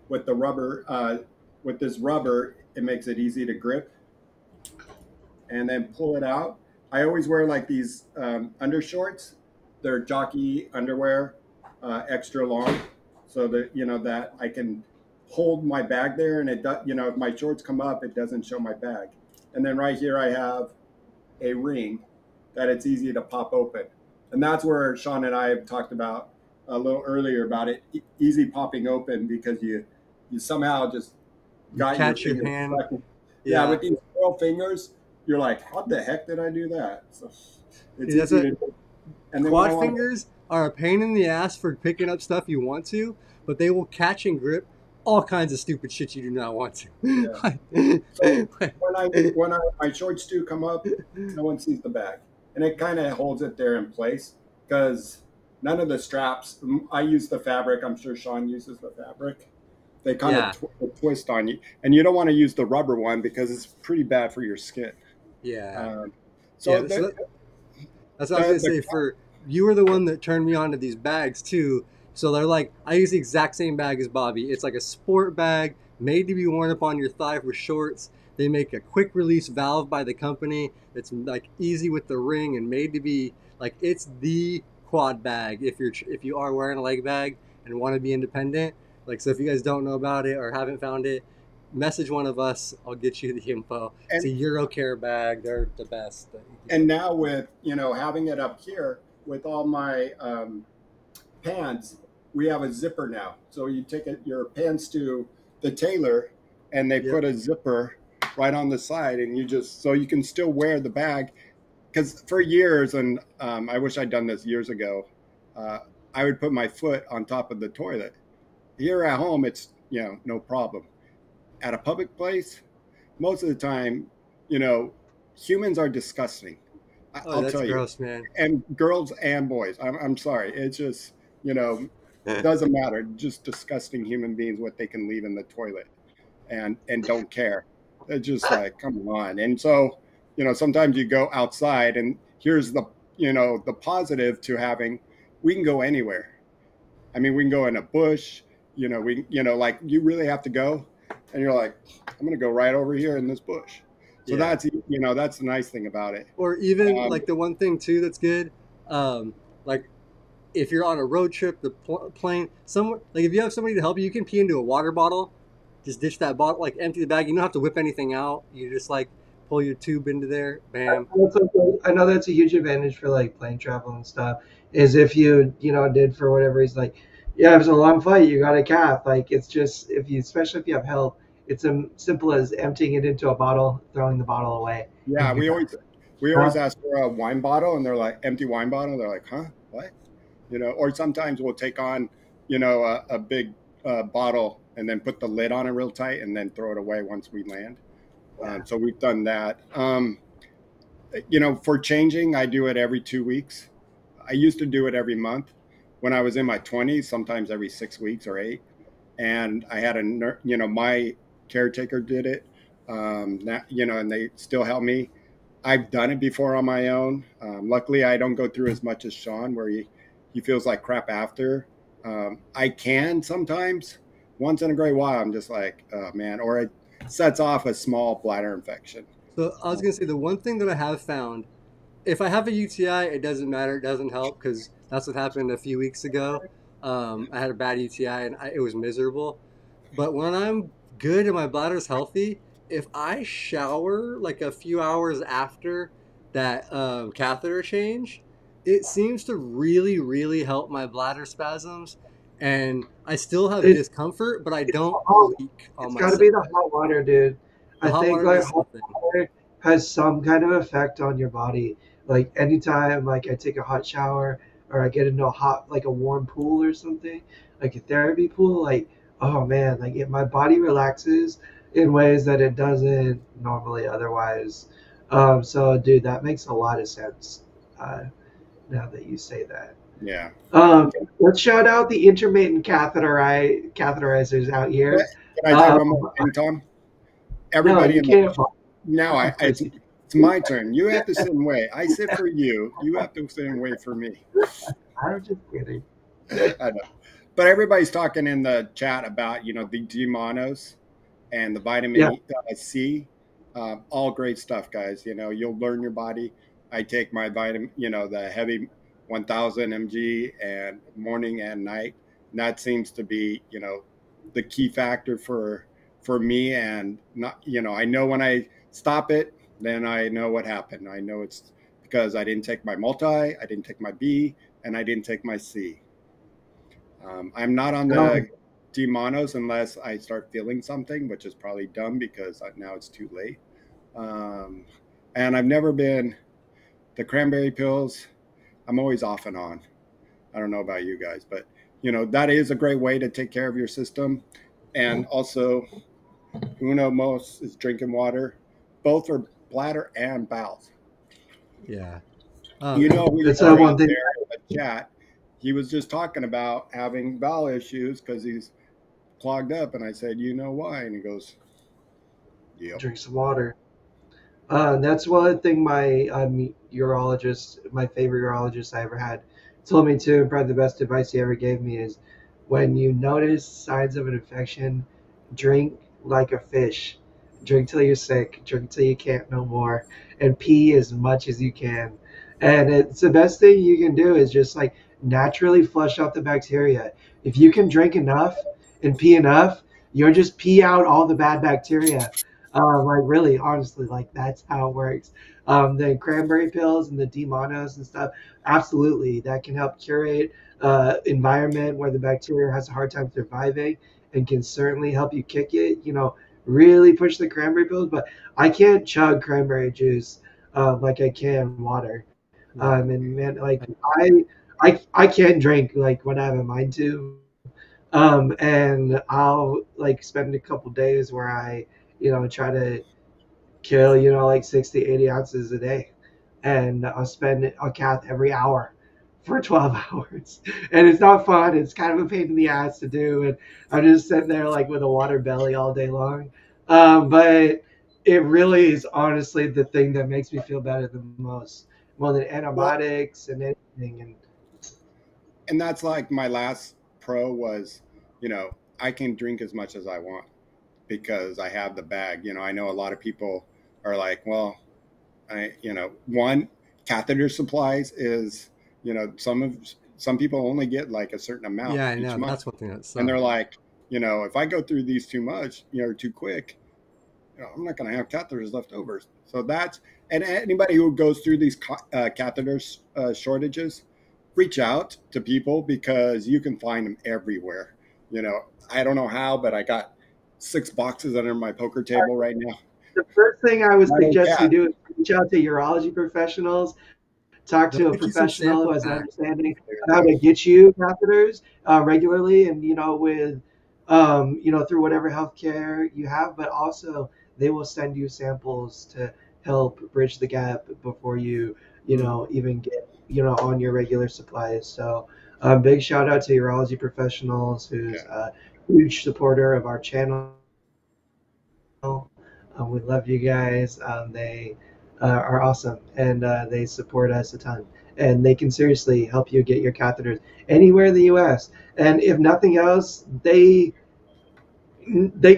With the rubber, with this rubber, it makes it easy to grip and then pull it out. I always wear like these undershorts. They're jockey underwear, extra long, so that that I can hold my bag there, and it does. If my shorts come up, it doesn't show my bag. And then right here, I have a ring that it's easy to pop open, and that's where Shawn and I have talked about a little earlier about it, easy popping open, because you somehow just got Catch your your fingers hand. stuck in. Yeah, Yeah. with these 12 fingers, you're like, how the heck did I do that? So it's That's easy a to do. And then when I Quad want to, fingers are a pain in the ass for picking up stuff you want to, but they will catch and grip all kinds of stupid shit you do not want yeah. to. So when my shorts do come up, no one sees the bag, and it kind of holds it there in place because none of the straps. I use the fabric. I'm sure Shawn uses the fabric. They kind of Yeah, twist on you, and you don't want to use the rubber one because it's pretty bad for your skin. yeah, Um, yeah. so That's what I was gonna the say. For you were the one that turned me on to these bags too. So they're like, I use the exact same bag as Bobby. It's like a sport bag made to be worn up on your thigh for shorts. They make a quick release valve by the company. It's like easy with the ring and made to be like it's the quad bag if you are wearing a leg bag and want to be independent. Like so, if you guys don't know about it or haven't found it, message one of us. I'll get you the info. It's a and Eurocare bag. They're the best that you can and get. now with having it up here with all my pants, we have a zipper now. So you take your pants to the tailor, and they Yep. put a zipper right on the side, and so you can still wear the bag. Because for years, and I wish I'd done this years ago, uh, I would put my foot on top of the toilet. Here at home, it's no problem. At a public place, most of the time, you know, humans are disgusting. Oh, I'll that's tell you, gross, man. and girls and boys. I'm sorry. It's just doesn't matter. Just disgusting human beings what they can leave in the toilet and don't care. It's just like, come on. And so sometimes you go outside, and here's the positive to having. We can go anywhere. I mean, we can go in a bush. Like you really have to go, and you're like, I'm gonna go right over here in this bush. So Yeah. that's the nice thing about it. Or even Um, like the one thing too that's good, like if you're on a road trip, the plane, somewhere, like if you have somebody to help you, you can pee into a water bottle. Just ditch that bottle, like empty the bag. You don't have to whip anything out. You just like pull your tube into there, bam. I know that's a huge advantage for like plane travel and stuff. Is if did for whatever reason, like, yeah, it was a long flight, you got a calf. Like, it's just if you, especially if you have help, it's as simple as emptying it into a bottle, throwing the bottle away, and yeah, you're we done. always ask for a wine bottle, and they're like empty wine bottle. They're like, huh, what? Or sometimes we'll take on a big bottle and then put the lid on it real tight and then throw it away once we land. Yeah. So we've done that. For changing, I do it every 2 weeks. I used to do it every month when I was in my 20s, sometimes every 6 weeks or eight. And I had my caretaker did it. And they still help me. I've done it before on my own. Luckily, I don't go through as much as Shawn, where he feels like crap after. I can sometimes, once in a great while, I'm just like, oh man, or it sets off a small bladder infection. So I was gonna say the one thing that I have found, if I have a UTI, it doesn't matter. It doesn't help because that's what happened a few weeks ago. I had a bad UTI and it was miserable. But when I'm good and my bladder's healthy, if I shower like a few hours after, that catheter change, it seems to really, really help my bladder spasms. And I still have It, discomfort, but I it's don't hot. leak on It's got to myself. be the hot water, dude. The I hot think water like does hot something. water has some kind of effect on your body. Like anytime like I take a hot shower or I get into a hot like a warm pool or something, like a therapy pool, like oh man, like my body relaxes in ways that it doesn't normally otherwise. So dude, that makes a lot of sense. Uh, now that you say that. Yeah. Um, let's shout out the intermittent catheterizers out Can here. I say one more Um, thing, Tom? no, Everybody you in the can't. now, Proceed. it's my turn. You have to sit and wait. I sit for you. You have to sit and wait for me. I'm just kidding. I know. But everybody's talking in the chat about the D monos and the vitamin Yeah, C. All great stuff, guys. You'll learn your body. I take my vitamin, the heavy 1000 mg and morning and night. And that seems to be, the key factor for me. And not, I know when I stop it, then I know what happened. I know it's because I didn't take my multi, I didn't take my B, and I didn't take my C. I'm not on no, the D monos unless I start feeling something, which is probably dumb because now it's too late. Um, and I've never been the cranberry pills. I'm always off and on. I don't know about you guys, but that is a great way to take care of your system. And also, uno most is drinking water. Both are bladder and bowels. Yeah. Who you it's are one out thing. there in the chat. He was just talking about having bowel issues because he's clogged up. And I said, you know why? And he goes, yep. Drink some water. That's one thing my urologist, my favorite urologist I ever had, told me too. Probably the best advice he ever gave me is when you notice signs of an infection, drink like a fish. Drink till you're sick. Drink till you can't no more, and pee as much as you can. And it's the best thing you can do is just like naturally flush out the bacteria. If you can drink enough and pee enough, you'll just pee out all the bad bacteria. Like really, honestly, like that's how it works. The cranberry pills and the D-monos and stuff, absolutely, that can help curate environment where the bacteria has a hard time surviving, and can certainly help you kick it. Really push the cranberry pills, but I can't chug cranberry juice like I can water. Yeah. And man, like I, I can drink like when I have a mind to. And I'll like spend a couple days where I, try to kill, like 60, 80 ounces a day. And I'll cath every hour for 12 hours. And it's not fun. It's kind of a pain in the ass to do. And I'm just sitting there like with a water belly all day long. But it really is honestly the thing that makes me feel better the most, more than Well, antibiotics and anything. And and that's like my last pro was, I can drink as much as I want because I have the bag. I know a lot of people are like, well, one catheter supplies is, some people only get like a certain amount yeah, I each know. month. That's one thing that And they're sucks. like, if I go through these too much, too quick, I'm not going to have catheters left over. So and anybody who goes through these catheters shortages, reach out to people because you can find them everywhere. I don't know how, but I got 6 boxes under my poker table right now. the first thing I would I don't suggest you cat. do is reach out to urology professionals, talk They'll to a make you some professional who sample has an packs. understanding There of how you to get you catheters regularly, and with through whatever healthcare you have, but also they will send you samples to help bridge the gap before you Mm, even get on your regular supplies. So big shout out to urology professionals, go. who's a huge supporter of our channel. We love you guys. They are awesome, and they support us a ton. And they can seriously help you get your catheters anywhere in the U.S. And if nothing else, they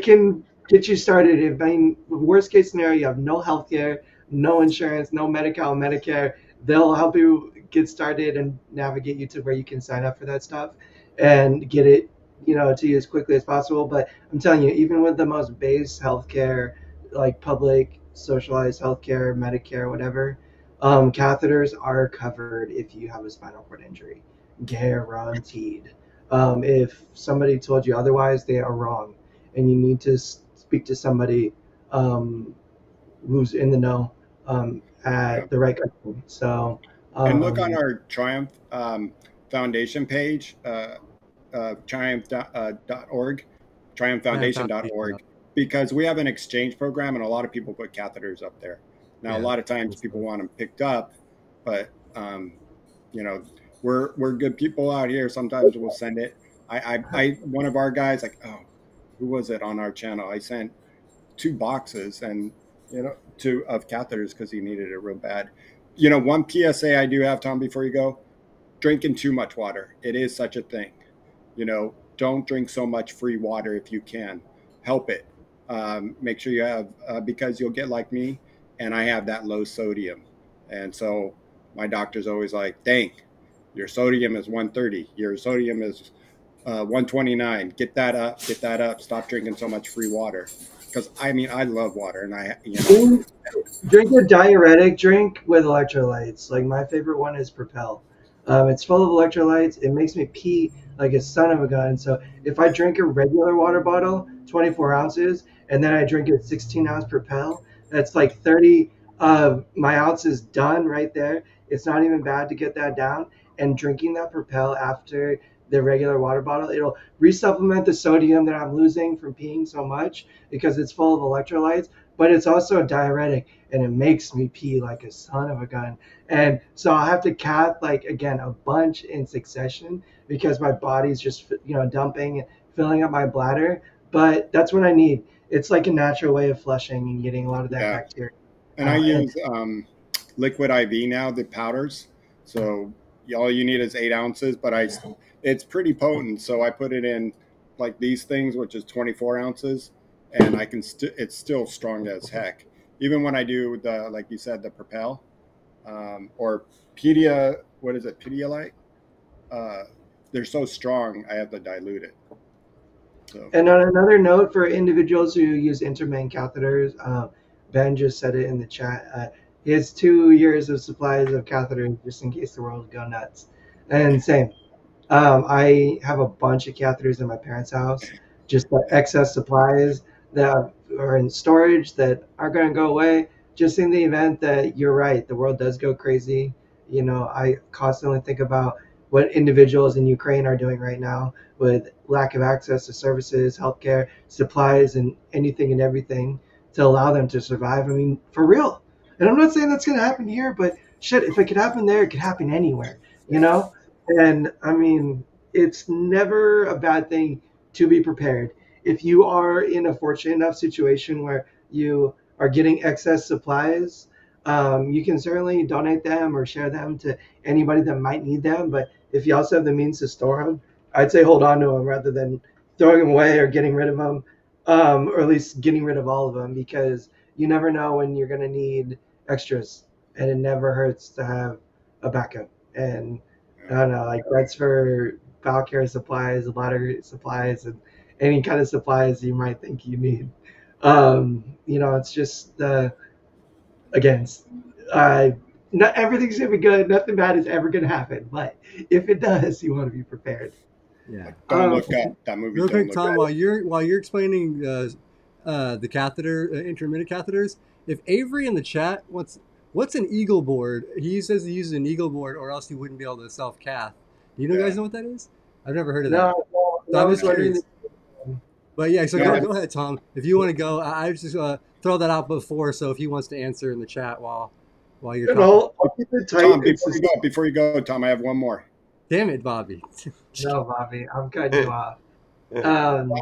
can get you started. If I mean, worst case scenario, you have no health care, no insurance, no Medi-Cal, Medicare. They'll help you get started and navigate you to where you can sign up for that stuff and get it, to you as quickly as possible. But I'm telling you, even with the most base healthcare, like public socialized healthcare, Medicare, whatever, Catheters are covered if you have a spinal cord injury, guaranteed. If somebody told you otherwise, they are wrong, and you need to speak to somebody um, who's in the know Yeah. at the right company. So, And look on um, our Triumph Foundation page, triumph.org, Yeah, foundation. triumphfoundation.org, because we have an exchange program and a lot of people put catheters up there. Now, a Yeah, lot of times that's people cool. want them picked up, but you know, we're good people out here. Sometimes we'll send it. One of our guys, like, oh, who was it on our channel? I sent 2 boxes and two of catheters because he needed it real bad. One PSA I do have, Tom, before you go: drinking too much water. It is such a thing. Don't drink so much free water if you can. Help it. Make sure you have, because you'll get like me, and I have that low sodium. And so my doctor's always like, dang, your sodium is 130. Your sodium is 129. Get that up. Get that up. Stop drinking so much free water. Because I love water, and drink a diuretic drink with electrolytes. Like my favorite one is Propel. It's full of electrolytes. It makes me pee like a son of a gun. So if I drink a regular water bottle, 24 ounces, and then I drink a 16-ounce Propel, that's like 30 of my ounces done right there. It's not even bad to get that down. And drinking that Propel after the regular water bottle, it'll resupplement the sodium that I'm losing from peeing so much because it's full of electrolytes, but it's also a diuretic and it makes me pee like a son of a gun. And so I have to cath like again a bunch in succession because my body's just dumping and filling up my bladder. But that's what I need. It's like a natural way of flushing and getting a lot of that yeah. bacteria And I out. And use liquid IV now, the powders. So all you need is 8 ounces, but it's pretty potent. So I put it in like these things, which is 24 ounces, and it's still strong as heck. Even when I do like you said, the Propel or what is it, Pedialyte? Uh, they're so strong, I have to dilute it. So And on another note, for individuals who use intermittent catheters, Ben just said it in the chat. He has 2 years of supplies of catheters just in case the world go nuts. And same. I have a bunch of catheters in my parents' house, just the excess supplies that are in storage that are going to go away. Just in the event that you're right, the world does go crazy. I constantly think about what individuals in Ukraine are doing right now with lack of access to services, healthcare, supplies, and anything and everything to allow them to survive. I mean, for real. And I'm not saying that's going to happen here, but shit, if it could happen there, it could happen anywhere, you know? And I mean, it's never a bad thing to be prepared. If you are in a fortunate enough situation where you are getting excess supplies, you can certainly donate them or share them to anybody that might need them. But if you also have the means to store them, I'd say hold on to them rather than throwing them away or getting rid of them, or at least getting rid of all of them because you never know when you're going to need extras. And it never hurts to have a backup. And I don't know, like that's for bowel care supplies, bladder supplies, and any kind of supplies you might think you need. It's just again, uh, not everything's gonna be good. Nothing bad is ever gonna happen, but if it does, you want to be prepared. Yeah. don't Um, look up that movie. Real Don't quick, look Tom, up. while you're explaining the catheter intermittent catheters, if Avery in the chat what's an eagle board? He says he uses an eagle board, or else he wouldn't be able to self cath. Do you know guys Yeah. know what that is? I've never heard of that, no, so I I'm was just wondering. curious. But yeah, so No, go ahead, Tom. If you want to go, I just throw that out before. So if he wants to answer in the chat while you're talking, I'll keep it tight. Tom, It's before you go, Tom, I have one more. damn it, Bobby. no, Bobby, I'm cutting you off. Um,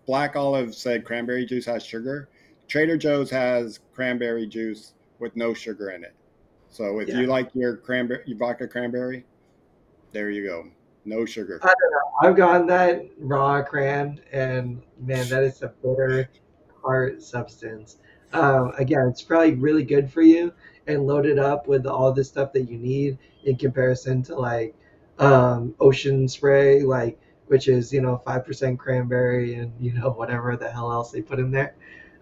Black Olive said cranberry juice has sugar. Trader Joe's has cranberry juice with no sugar in it. So if yeah. you like your vodka cranberry, there you go. No sugar. I don't know. I've gotten that raw cran, and man, that is a bitter heart substance. Again, it's probably really good for you and loaded up with all the stuff that you need in comparison to like ocean spray, like which is 5% cranberry and whatever the hell else they put in there.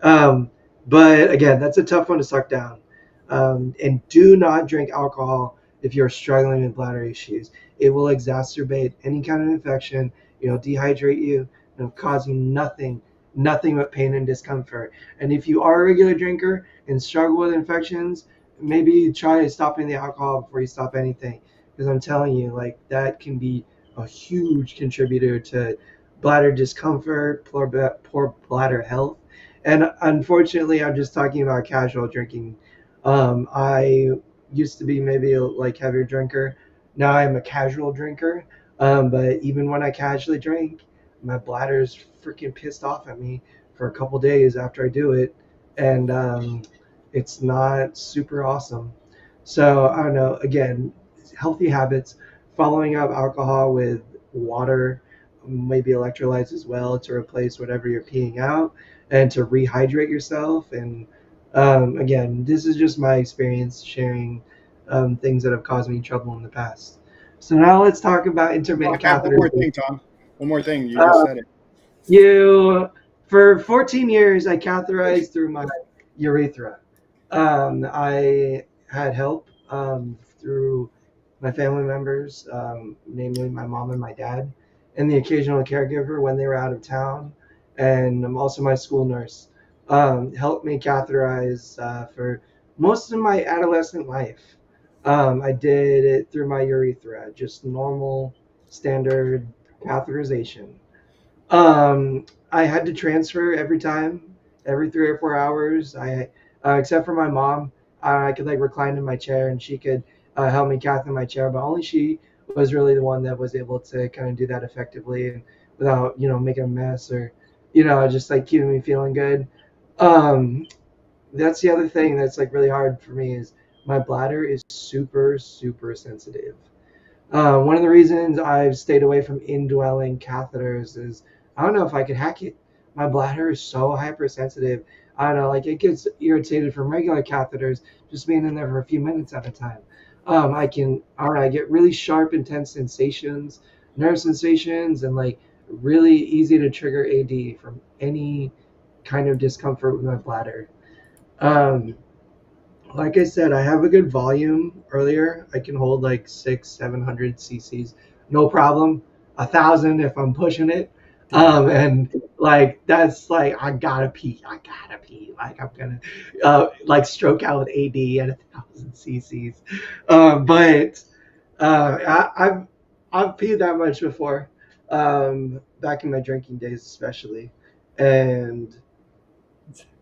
Um, but again, that's a tough one to suck down. And do not drink alcohol if you're struggling with bladder issues. It will exacerbate any kind of infection. Dehydrate you. Cause you nothing but pain and discomfort. And if you are a regular drinker and struggle with infections, maybe try stopping the alcohol before you stop anything. Because I'm telling you, like, that can be a huge contributor to bladder discomfort, poor bladder health. And unfortunately, I'm just talking about casual drinking. I used to be maybe a like heavier drinker. Now I'm a casual drinker. But even when I casually drink, my bladder's freaking pissed off at me for a couple days after I do it, and it's not super awesome. So I don't know. Again, healthy habits, following up alcohol with water, maybe electrolytes as well to replace whatever you're peeing out, and to rehydrate yourself. And again, this is just my experience sharing things that have caused me trouble in the past. So now let's talk about Well, intermittent I have one more catheters. thing, Tom. One more thing. You just Uh, said it. you, for 14 years, I catheterized through my urethra. I had help through my family members, namely my mom and my dad, and the occasional caregiver when they were out of town, and also my school nurse helped me catheterize for most of my adolescent life. I did it through my urethra, just normal, standard catheterization. I had to transfer every time, every 3 or 4 hours. Except for my mom, I could like recline in my chair and she could help me cath in my chair, but only she was really the one that was able to kind of do that effectively and without making a mess or just like keeping me feeling good. Um, that's the other thing that's like really hard for me is my bladder is super super sensitive. One of the reasons I've stayed away from indwelling catheters is I don't know if I could hack it. My bladder is so hypersensitive. I don't know, like it gets irritated from regular catheters just being in there for a few minutes at a time. I don't know, I get really sharp, intense sensations, nerve sensations, and like really easy to trigger AD from any kind of discomfort with my bladder. Um, like I said, I have a good volume earlier. I can hold like 700 cc's, no problem. 1,000 if I'm pushing it. And like that's like I gotta pee. I gotta pee. Like I'm gonna like stroke out with AD at 1,000 cc's. But I've peed that much before, back in my drinking days especially, and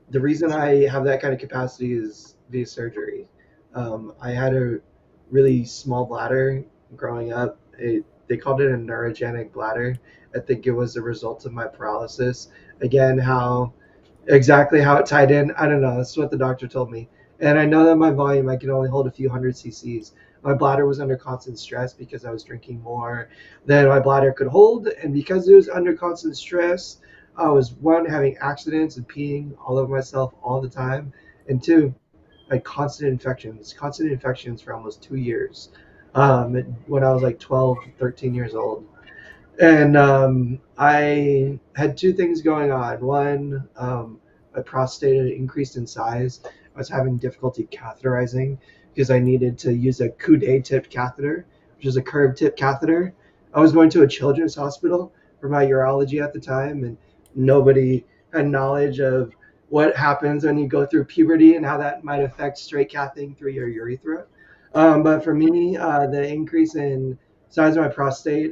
the reason I have that kind of capacity is via surgery. I had a really small bladder growing up. They called it a neurogenic bladder. I think it was a result of my paralysis. Again, how exactly how it tied in, I don't know. That's what the doctor told me. And I know that my volume, I can only hold a few hundred cc's. My bladder was under constant stress because I was drinking more than my bladder could hold. And because it was under constant stress, I was one, having accidents and peeing all over myself all the time. And two, I had constant infections for almost 2 years when I was like 12, 13 years old. And I had two things going on. One, my prostate had increased in size. I was having difficulty catheterizing because I needed to use a coude tipped catheter, which is a curved tip catheter. I was going to a children's hospital for my urology at the time, and nobody had knowledge of what happens when you go through puberty and how that might affect straight cathing through your urethra. But for me, the increase in size of my prostate,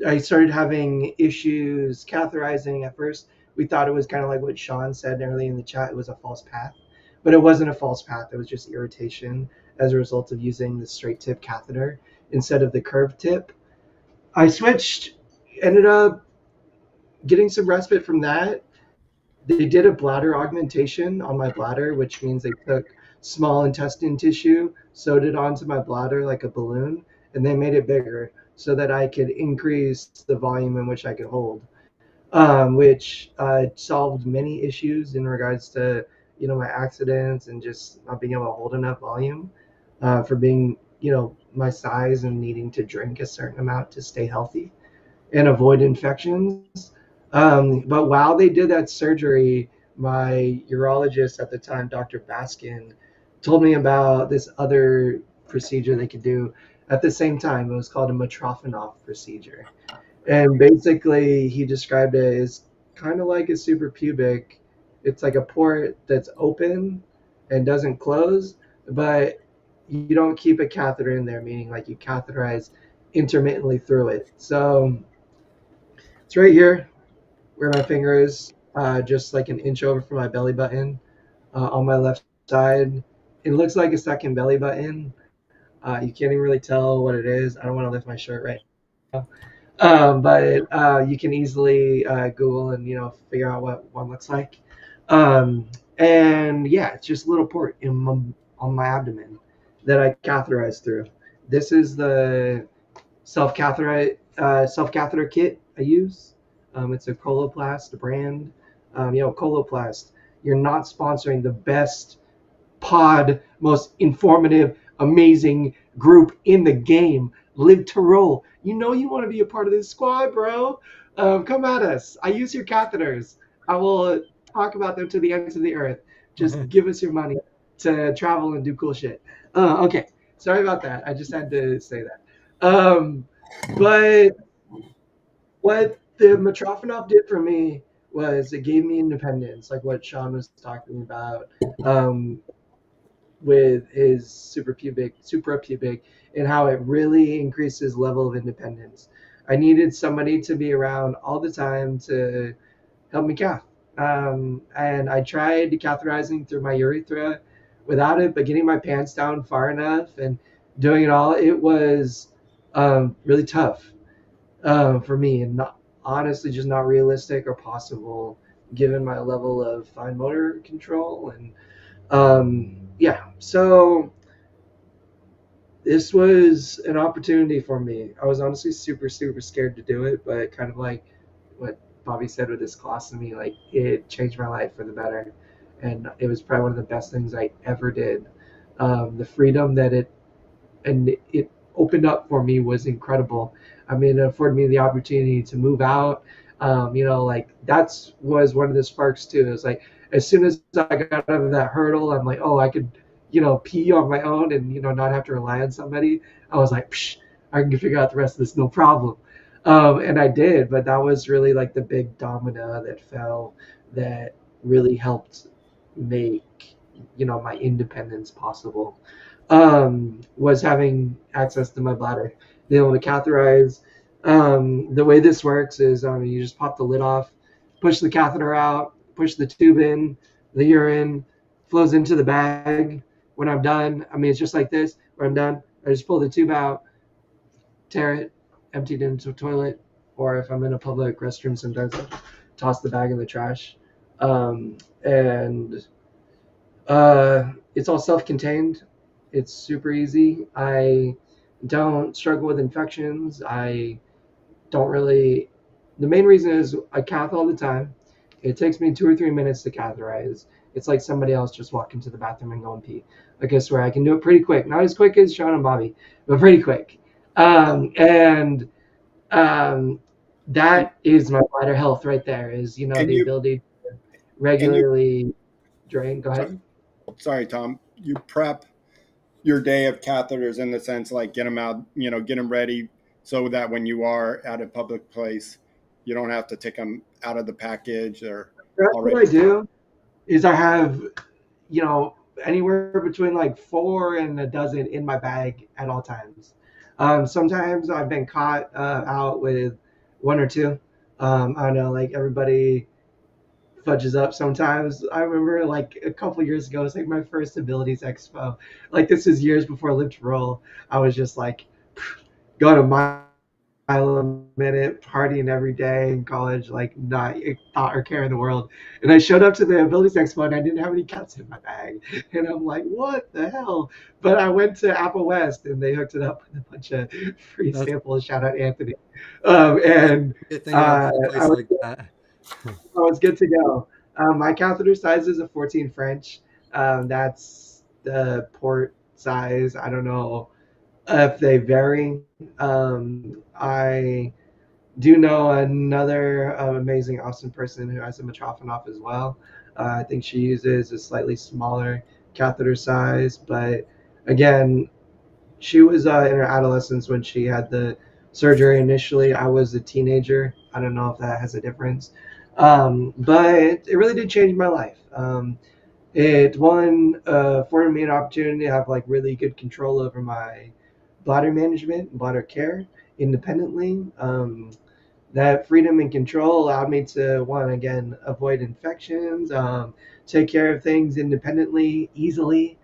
I started having issues catheterizing. At first, we thought it was kind of like what Shawn said early in the chat. It was a false path, but it wasn't a false path. It was just irritation as a result of using the straight tip catheter instead of the curved tip. I switched, ended up getting some respite from that. They did a bladder augmentation on my bladder, which means they took small intestine tissue, sewed it onto my bladder like a balloon, and they made it bigger so that I could increase the volume in which I could hold, which solved many issues in regards to my accidents and just not being able to hold enough volume for being my size and needing to drink a certain amount to stay healthy and avoid infections. But while they did that surgery, my urologist at the time, Dr. Baskin, told me about this other procedure they could do at the same time. It was called a Mitrofanoff procedure. And basically, he described it as kind of like a suprapubic. It's like a port that's open and doesn't close, but you don't keep a catheter in there, meaning like you catheterize intermittently through it. So it's right here where my finger is, just like an inch over from my belly button on my left side. It looks like a second belly button. You can't even really tell what it is. I don't want to lift my shirt right now. But you can easily Google and figure out what one looks like. And yeah, it's just a little port on my abdomen that I catheterize through. This is the self catheter kit I use. It's a Coloplast brand. Coloplast. You're not sponsoring the best pod, most informative, amazing group in the game. Live to roll. You know you want to be a part of this squad, bro. Come at us. I use your catheters. I will talk about them to the ends of the earth. Just give us your money to travel and do cool shit. Okay. Sorry about that. I just had to say that. But what the Mitrofanoff did for me was it gave me independence, like what Shawn was talking about. With his suprapubic, and how it really increases level of independence. I needed somebody to be around all the time to help me cath. And I tried catheterizing through my urethra without it, but getting my pants down far enough and doing it all, it was really tough for me, and not honestly just not realistic or possible given my level of fine motor control. And yeah, so this was an opportunity for me. I was honestly super, super scared to do it, but kind of like what Bobby said with this colostomy, like it changed my life for the better. And it was probably one of the best things I ever did. The freedom that it opened up for me was incredible. I mean, it afforded me the opportunity to move out. Like that's was one of the sparks too. It was like as soon as I got over that hurdle, I'm like, oh, I could, pee on my own and not have to rely on somebody. I was like, psh, I can figure out the rest of this no problem. And I did, but that was really like the big domino that fell that really helped make my independence possible. Was having access to my bladder, being able to catheterize. The way this works is you just pop the lid off, push the catheter out, push the tube in, the urine flows into the bag. When I'm done, it's just like this. When I'm done, I just pull the tube out, tear it, empty it into a toilet, or if I'm in a public restroom, sometimes I toss the bag in the trash. And it's all self-contained. It's super easy. I don't struggle with infections. I don't really. The main reason is I cath all the time. It takes me 2 or 3 minutes to catheterize. It's like somebody else just walking to the bathroom and go and pee. Like I swear, I can do it pretty quick. Not as quick as Shawn and Bobby, but pretty quick. And And, that is my bladder health right there. Is and the you ability to and you regularly drain. Go so, ahead. sorry, Tom. You prep your day of catheters in the sense like get them out, get them ready so that when you are at a public place, you don't have to take them out of the package or That's what I already. do. Is I have you know, anywhere between like 4 and a dozen in my bag at all times. Sometimes I've been caught out with one or two. I don't know, like everybody fudges up sometimes. I remember like a couple years ago, it was like my first abilities expo. Like this is years before I lived to roll. I was just like going to mile a minute, partying every day in college, like not a thought or care in the world. And I showed up to the Abilities Expo and I didn't have any cats in my bag. And I'm like, what the hell? But I went to Apple West and they hooked it up with a bunch of free That's samples. Shout out Anthony. that's And a good thing about a I place was, like that. I was good to go. My catheter size is a 14 French. That's the port size. I don't know if they vary. I do know another amazing, awesome person who has a Mitrofanoff as well. I think she uses a slightly smaller catheter size. But again, she was in her adolescence when she had the surgery initially. I was a teenager. I don't know if that has a difference. But it really did change my life. It afforded me an opportunity to have like really good control over my bladder management, bladder care independently. That freedom and control allowed me to one again avoid infections, take care of things independently, easily,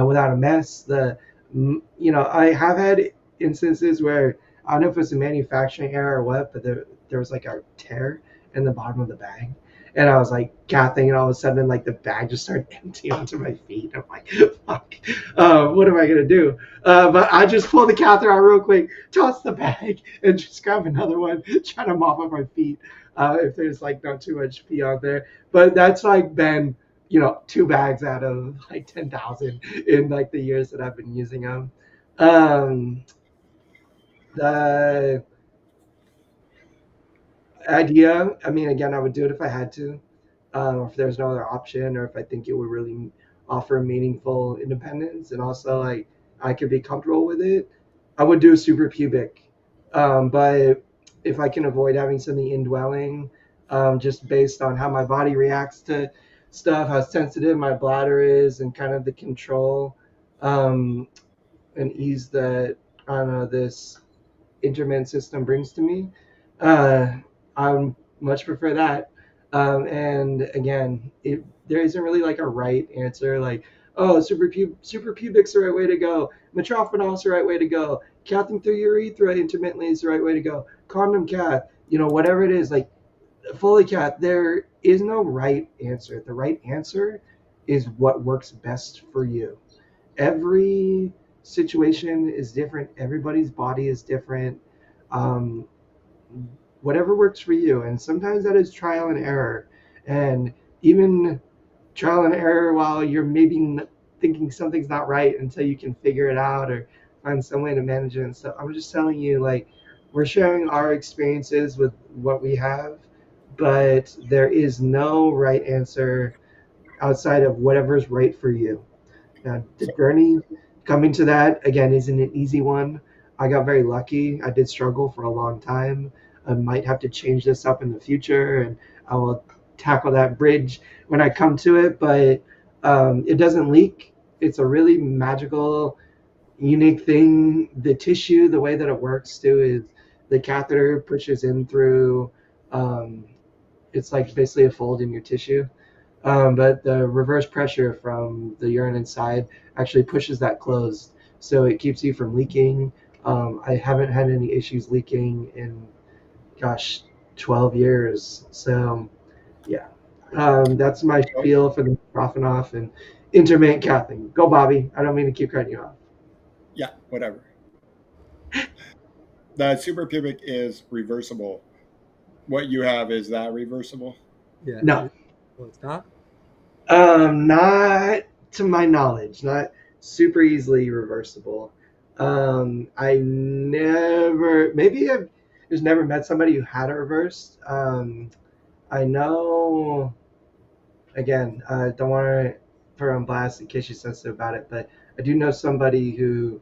without a mess. I have had instances where I don't know if it's a manufacturing error or what, but there was like a tear in the bottom of the bag. And I was like cathing, and all of a sudden, like the bag just started emptying onto my feet. I'm like, "Fuck, what am I gonna do?" But I just pulled the catheter out real quick, toss the bag, and just grab another one, try to mop up my feet if there's like not too much pee on there. But that's like been 2 bags out of like 10,000 in like the years that I've been using them. Um, the idea, I mean, again, I would do it if I had to, if there's no other option, or if I think it would really offer meaningful independence, and also like I could be comfortable with it. I would do a super pubic, but if I can avoid having something indwelling, just based on how my body reacts to stuff, how sensitive my bladder is, and kind of the control um, and ease that I don't know this intermittent system brings to me. Uh, I much prefer that. And again, there isn't really like a right answer. Like, oh, super pubic's the right way to go. Metrophenol's the right way to go. Cathing through urethra intermittently is the right way to go. Condom cath, whatever it is, like fully cath. There is no right answer. The right answer is what works best for you. Every situation is different. Everybody's body is different. Um, Whatever works for you, and sometimes that is trial and error, and even trial and error while you're maybe thinking something's not right until you can figure it out or find some way to manage it and stuff. I'm just telling you, like, we're sharing our experiences with what we have, but there is no right answer outside of whatever's right for you. Now, the So, journey coming to that again isn't an easy one. I got very lucky. I did struggle for a long time. I might have to change this up in the future, and I will tackle that bridge when I come to it. But it doesn't leak. It's a really magical, unique thing. The tissue, the way that it works too, is the catheter pushes in through. Um, it's like basically a fold in your tissue, but the reverse pressure from the urine inside actually pushes that closed, so it keeps you from leaking. I haven't had any issues leaking in, gosh, 12 years. So, yeah, that's my spiel for the Profanoff and intermittent cathing. Go, Bobby. I don't mean to keep cutting you off. yeah, whatever. The suprapubic is reversible. What you have, is that reversible? Yeah. No, Well, it's not. not to my knowledge, not super easily reversible. I never, maybe I've just never met somebody who had it reversed. I know, again, I don't want to put her on blast in case she's sensitive about it, but I do know somebody who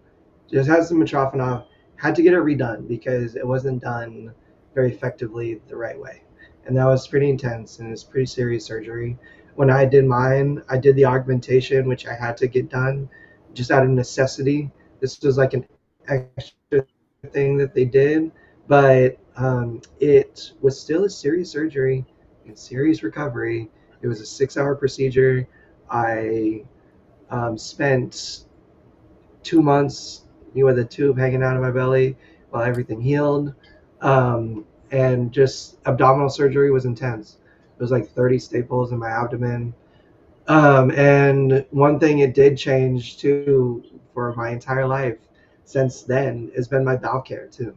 just has some Mitrofanov, had to get it redone because it wasn't done very effectively the right way. And that was pretty intense, and it's pretty serious surgery. When I did mine, I did the augmentation, which I had to get done just out of necessity. This was like an extra thing that they did, but it was still a serious surgery and serious recovery. It was a 6-hour procedure. I spent 2 months with a tube hanging out of my belly while everything healed. And just abdominal surgery was intense. It was like 30 staples in my abdomen. And one thing it did change too for my entire life since then has been my bowel care too.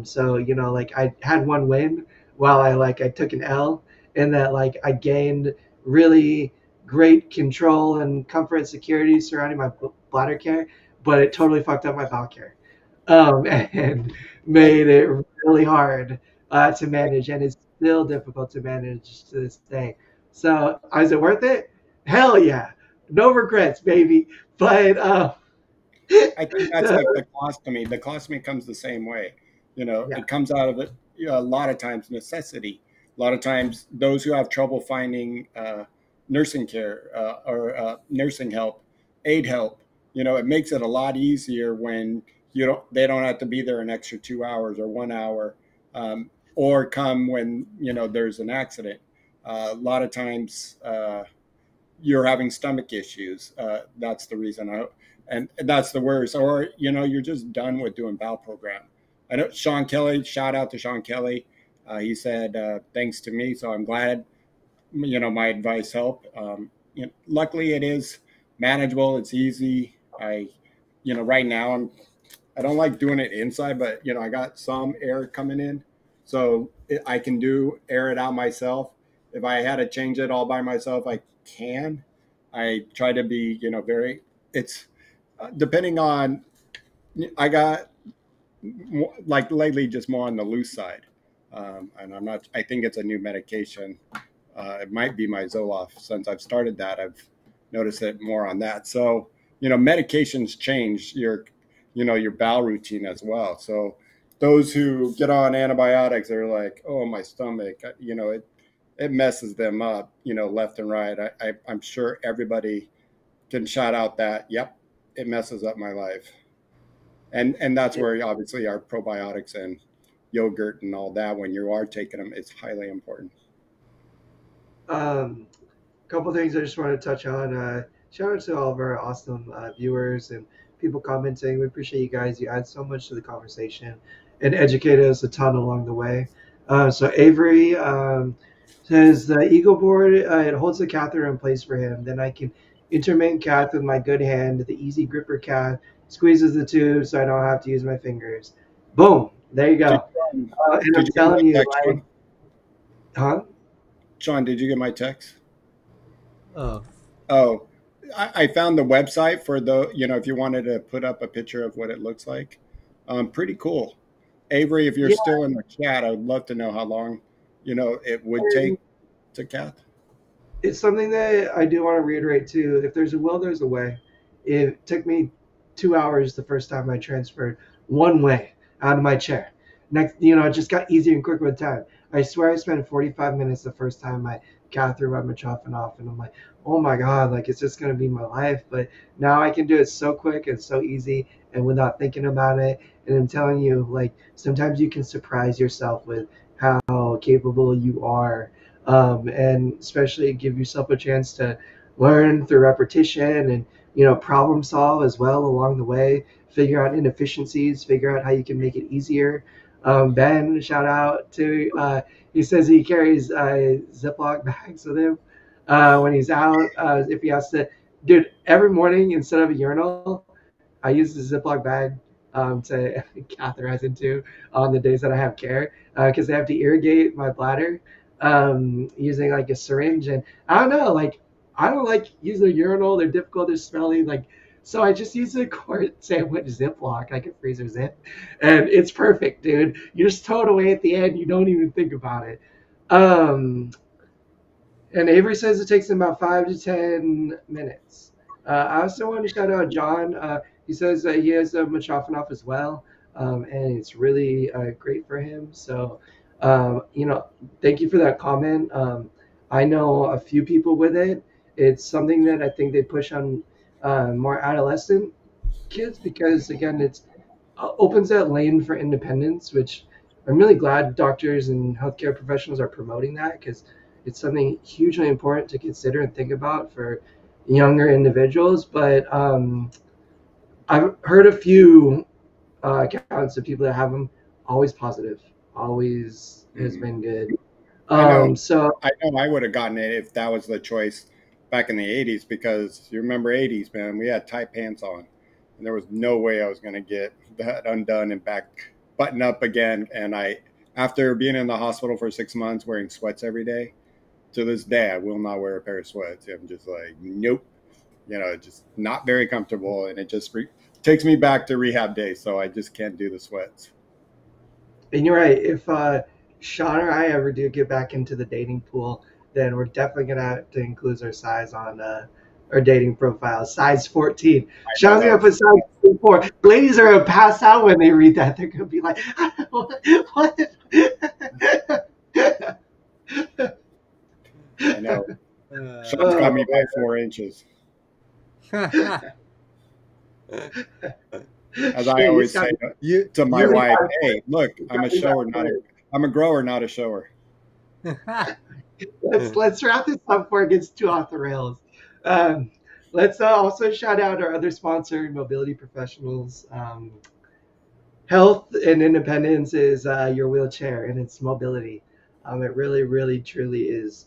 So like I had one win while I took an L, in that like I gained really great control and comfort and security surrounding my bladder care, but it totally fucked up my bowel care, and And made it really hard to manage, and it's still difficult to manage to this day. So is it worth it? Hell yeah, no regrets, baby. But I think that's like the colostomy. The colostomy comes the same way. yeah, It comes out of it, a lot of times necessity. A lot of times, those who have trouble finding nursing care or nursing help, aid help, it makes it a lot easier when they don't have to be there an extra 2 hours or 1 hour, or come when there's an accident. A lot of times. You're having stomach issues. That's the reason. And that's the worst. Or you're just done with doing bowel program. I know Sean Kelly. Shout out to Sean Kelly. He said thanks to me, so I'm glad. My advice helped. Luckily, it is manageable. It's easy. Right now I don't like doing it inside, but I got some air coming in, so I can air it out myself. If I had to change it all by myself, I can. I try to be, very. It's depending on. I got like lately just more on the loose side, and I'm not. I think it's a new medication. It might be my Zoloft. Since I've started that, I've noticed it more on that. So medications change your bowel routine as well. So those who get on antibiotics, they're like, oh, my stomach, it messes them up, left and right. I'm sure everybody can shout out that, yep, it messes up my life. And that's where obviously our probiotics and yogurt and all that, when you are taking them, is highly important. um, couple things I just want to touch on. Shout out to all of our awesome viewers and people commenting. We appreciate you guys. You add so much to the conversation and educate us a ton along the way. So Avery says the Eagle board, it holds the catheter in place for him. Then I can intermittent cath with my good hand. The easy gripper cath squeezes the tube so I don't have to use my fingers. Boom. There you Did, go. And I'm did you get telling my you, text, like, Sean? huh? Sean, did you get my text? Oh, Oh, I found the website for if you wanted to put up a picture of what it looks like. Pretty cool. Avery, if you're Yeah. still in the chat, I would love to know how long, it would take to cath. It's something that I do want to reiterate too. If there's a will, there's a way. It took me 2 hours the first time I transferred one way out of my chair. Next, it just got easier and quicker with time. I swear I spent 45 minutes the first time I got through my Machoffin off, and I'm like, oh my God, like it's just gonna be my life. But now I can do it so quick and so easy and without thinking about it. And I'm telling you, like sometimes you can surprise yourself with how capable you are, and especially give yourself a chance to learn through repetition and problem solve as well along the way, figure out inefficiencies, figure out how you can make it easier. Ben, shout out to he says he carries Ziploc bags with him when he's out, if he has to. Dude, every morning instead of a urinal, I use the Ziploc bag to catheterize into on the days that I have care, because I have to irrigate my bladder using like a syringe. And I don't know, like I don't like using a urinal. They're difficult. They're smelly. Like so, I just use a quart sandwich Ziploc, like a freezer zip, and it's perfect, dude. You just throw it away at the end. You don't even think about it. Um, and Avery says it takes him about 5 to 10 minutes. I also want to shout out John. He says that he has a Machoffinoff as well, and it's really great for him. So, thank you for that comment. I know a few people with it. It's something that I think they push on more adolescent kids because, again, it's opens that lane for independence, which I'm really glad doctors and healthcare professionals are promoting that because it's something hugely important to consider and think about for younger individuals. But I've heard a few accounts of people that have them always positive, always has Mhm. been good. I know, So I would have gotten it if that was the choice back in the '80s, because you remember '80s, man, we had tight pants on, and there was no way I was going to get that undone and back button up again. And after being in the hospital for 6 months wearing sweats every day, to this day, I will not wear a pair of sweats. I'm just like, nope, just not very comfortable, and it just takes me back to rehab days. So I just can't do the sweats. And you're right. If Shawn or I ever do get back into the dating pool, then we're definitely gonna have to include our size on our dating profile. Size 14. I know Shawn's gonna that. put size 4. Ladies are gonna pass out when they read that. They're gonna be like, what? I know. Sean's got Oh, me by 4 inches. As I shit, you always got say me. to my You wife, got hey, look, you I'm got a me by shower, not a, I'm a grower, not a shower. let's wrap this up before it gets too off the rails. Um, let's also shout out our other sponsor, Mobility Professionals. Health and independence is your wheelchair and its mobility. It really, really, truly is.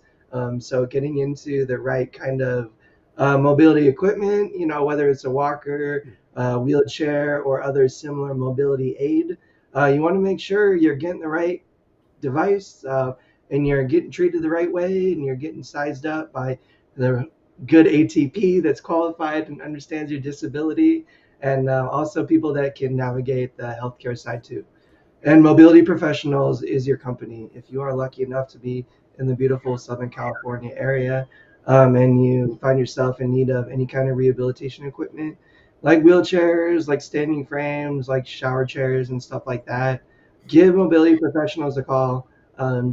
So getting into the right kind of mobility equipment, whether it's a walker, wheelchair, or other similar mobility aid, you want to make sure you're getting the right device, and you're getting treated the right way, and you're getting sized up by the good ATP that's qualified and understands your disability, and also people that can navigate the healthcare side too. And Mobility Professionals is your company. If you are lucky enough to be in the beautiful Southern California area, and you find yourself in need of any kind of rehabilitation equipment, like wheelchairs, like standing frames, like shower chairs, and stuff like that, give Mobility Professionals a call.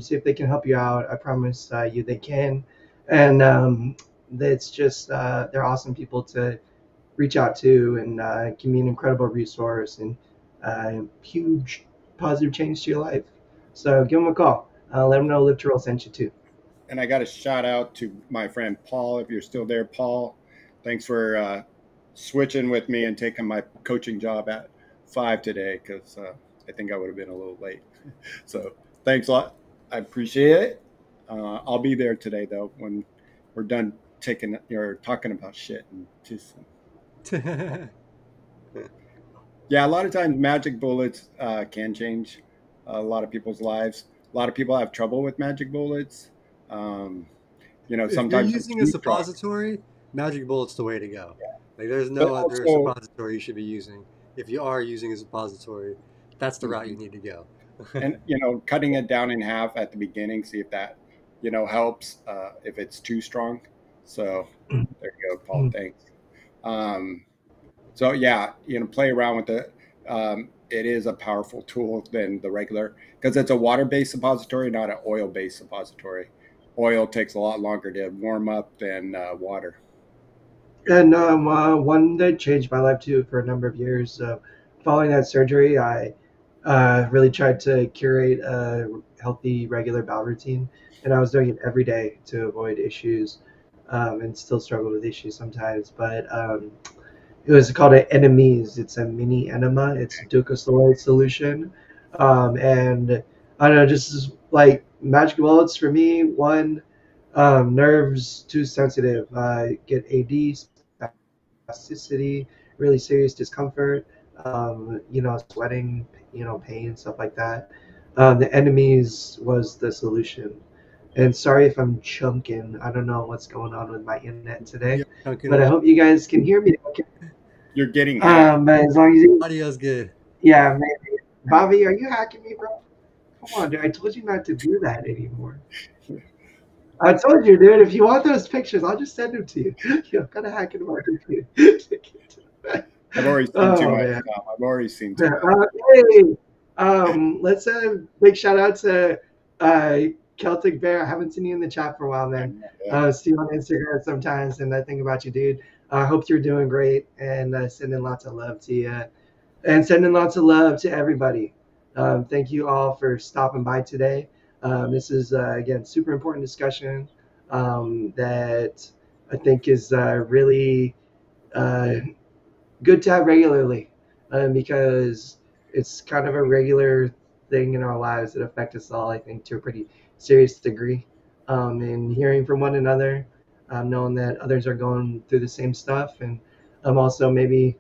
See if they can help you out. I promise you they can. And it's just, they're awesome people to reach out to, and can be an incredible resource and huge positive change to your life. So give them a call. Let them know Live to Roll sent you too. And I got a shout out to my friend Paul. If you're still there, Paul, thanks for switching with me and taking my coaching job at 5 today, because I think I would have been a little late. So thanks a lot. I appreciate it. I'll be there today though when we're done taking or talking about shit and just. Yeah, a lot of times magic bullets can change a lot of people's lives. A lot of people have trouble with magic bullets. Um, If you're sometimes they're using a too strong. suppository, Magic Bullet's the way to go. Like, there's But no other also, suppository you should be using. If you are using a suppository, that's the route you need to go. and cutting it down in half at the beginning, see if that helps. If it's too strong, so there you go, Paul. Thanks. Um, So yeah, play around with it. It is a powerful tool than the regular, because it's a water-based suppository, not an oil-based suppository. Oil takes a lot longer to warm up than water. And one that changed my life too for a number of years. Following that surgery, I really tried to curate a healthy, regular bowel routine, and I was doing it every day to avoid issues, and still struggle with issues sometimes. But it was called an enemies. It's a mini enema. It's a Ducosoloid solution, and I don't know, just like magic bullets for me. One, nerves too sensitive. Get AD, spasticity, really serious discomfort. Sweating, pain, stuff like that. The enemies was the solution. And sorry if I'm chunking. I don't know what's going on with my internet today, You're chunking a but I lot. hope you guys can hear me. Okay. You're getting hacked. But as long as you, Audio's good. yeah, maybe. Bobby, are you hacking me, bro? Come on, dude. I told you not to do that anymore. I told you, dude. If you want those pictures, I'll just send them to you. You gotta hack into my computer. I've already seen too Oh much. man. I've already seen too much. Hey, let's big shout out to uh, Celtic Bear. I haven't seen you in the chat for a while, man. Yeah. See you on Instagram sometimes, and I think about you, dude. I hope you're doing great, and sending lots of love to you, and sending lots of love to everybody. Thank you all for stopping by today. This is again super important discussion that I think is really uh, good to have regularly, because it's kind of a regular thing in our lives that affect us all, I think, to a pretty serious degree. And hearing from one another, knowing that others are going through the same stuff, and also maybe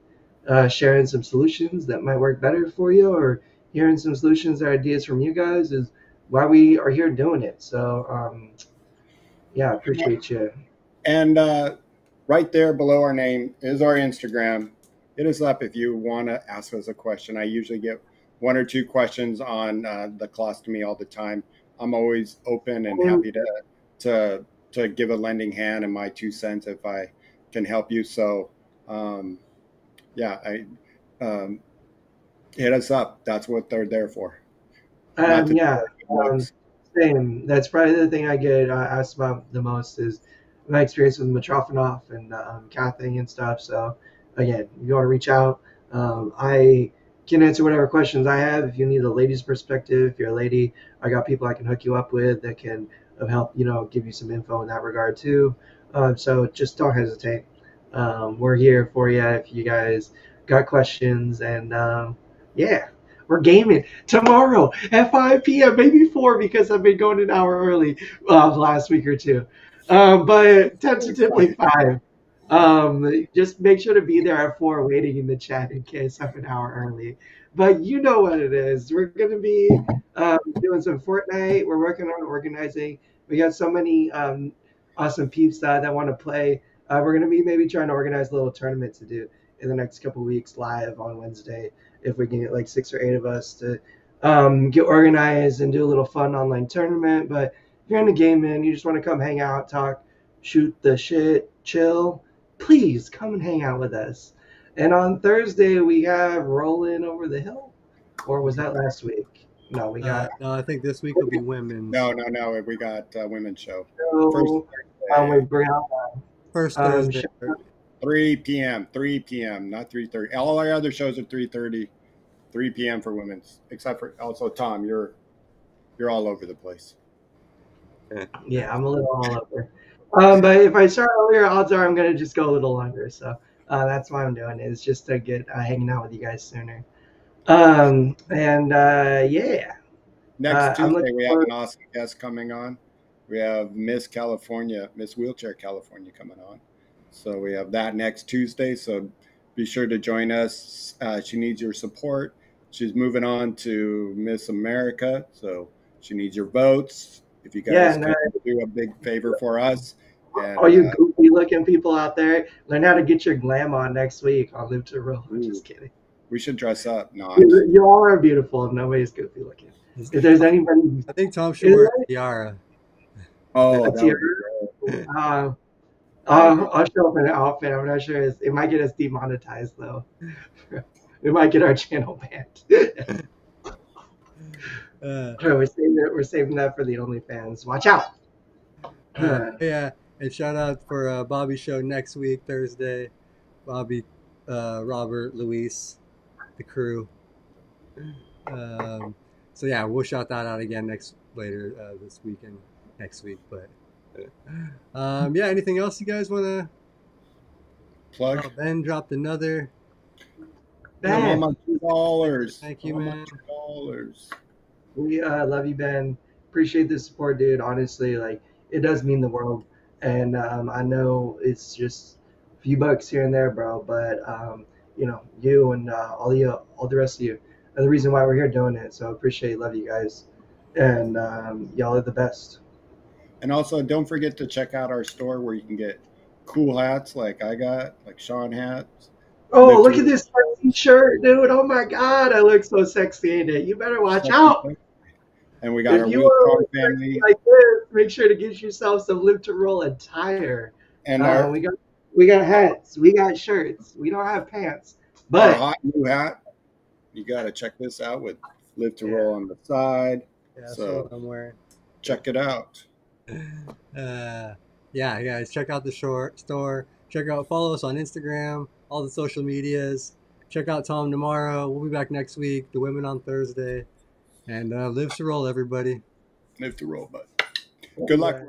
sharing some solutions that might work better for you, or hearing some solutions or ideas from you guys is why we are here doing it. So, yeah, I appreciate you. And right there below our name is our Instagram. Hit us up if you want to ask us a question. I usually get 1 or 2 questions on the colostomy all the time. I'm always open and happy to give a lending hand and my 2 cents if I can help you. So, yeah, hit us up. That's what they're there for. Not to Yeah, drugs. same. That's probably the thing I get asked about the most is my experience with Mitrofanov and cathing and stuff. So again, if you want to reach out, I can answer whatever questions I have. If you need a lady's perspective, if you're a lady, I got people I can hook you up with that can help, give you some info in that regard too. So just don't hesitate. We're here for you if you guys got questions. And yeah, we're gaming tomorrow at 5 p.m., maybe 4 because I've been going an hour early last week or two. But tentatively 5. Just make sure to be there at 4 waiting in the chat in case I'm an hour early. But you know what it is. We're going to be doing some Fortnite. We're working on organizing. We got so many awesome peeps that want to play. We're going to be maybe trying to organize a little tournament to do in the next couple weeks live on Wednesday if we can get like 6 or 8 of us to get organized and do a little fun online tournament. But if you're in the game, man, you just want to come hang out, talk, shoot the shit, chill, please come and hang out with us. And on Thursday, we have Rolling Over the Hill. Or was that last week? No, we got. No, I think this week will be women's. No. We got women's show. So, with Brianna. First Thursday. 3 p.m. 3 p.m. Not 3:30. All our other shows are 3:30. 3 p.m. for women's, except for also Tom. You're all over the place. Yeah, I'm a little all over. But if I start earlier, odds are I'm gonna just go a little longer. So that's why I'm doing it. Is just to get hanging out with you guys sooner. Yeah. Next Tuesday we have an awesome guest coming on. We have Miss Wheelchair California coming on. So we have that next Tuesday. So be sure to join us. She needs your support. She's moving on to Miss America, so she needs your votes. If you guys can do a big favor for us. And, all you goofy looking people out there, learn how to get your glam on next week on Live to Roll. I'm just kidding. We should dress up. No, you all are beautiful. Nobody's goofy looking. If there's anybody, I think Tom should wear a tiara. Oh, a tiara. I'll show up in an outfit. I'm not sure. It might get us demonetized though. We might get our channel banned. We're saving that for the OnlyFans. Watch out. Yeah, and shout out for Bobby's show next week, Thursday. Bobby, Robert, Luis, the crew. So yeah, we'll shout that out again this weekend, next week. But yeah, anything else you guys want to plug? Ben dropped another. Ben, my $2. Thank you, man. $2. We love you, Ben. Appreciate the support, dude. Honestly, like it does mean the world. And I know it's just a few bucks here and there, bro. But you and all the rest of you are the reason why we're here doing it. So appreciate, love you guys, and y'all are the best. And also, don't forget to check out our store where you can get cool hats like I got, like Shawn hats. Oh, look at this sexy shirt, dude. Oh my God, I look so sexy in it. You better watch out. And we got our Wheel Strong family. Like this, make sure to get yourself some Live to Roll attire. And we got hats, we got shirts. We don't have pants, but our hot new hat. You got to check this out with Live to Roll on the side. Yeah, so I'm wearing. Check it out. Yeah, guys, check out the store. Follow us on Instagram, all the social medias. Check out Tom tomorrow. We'll be back next week. The women on Thursday. And live to roll, everybody. Live to roll, bud. Good luck.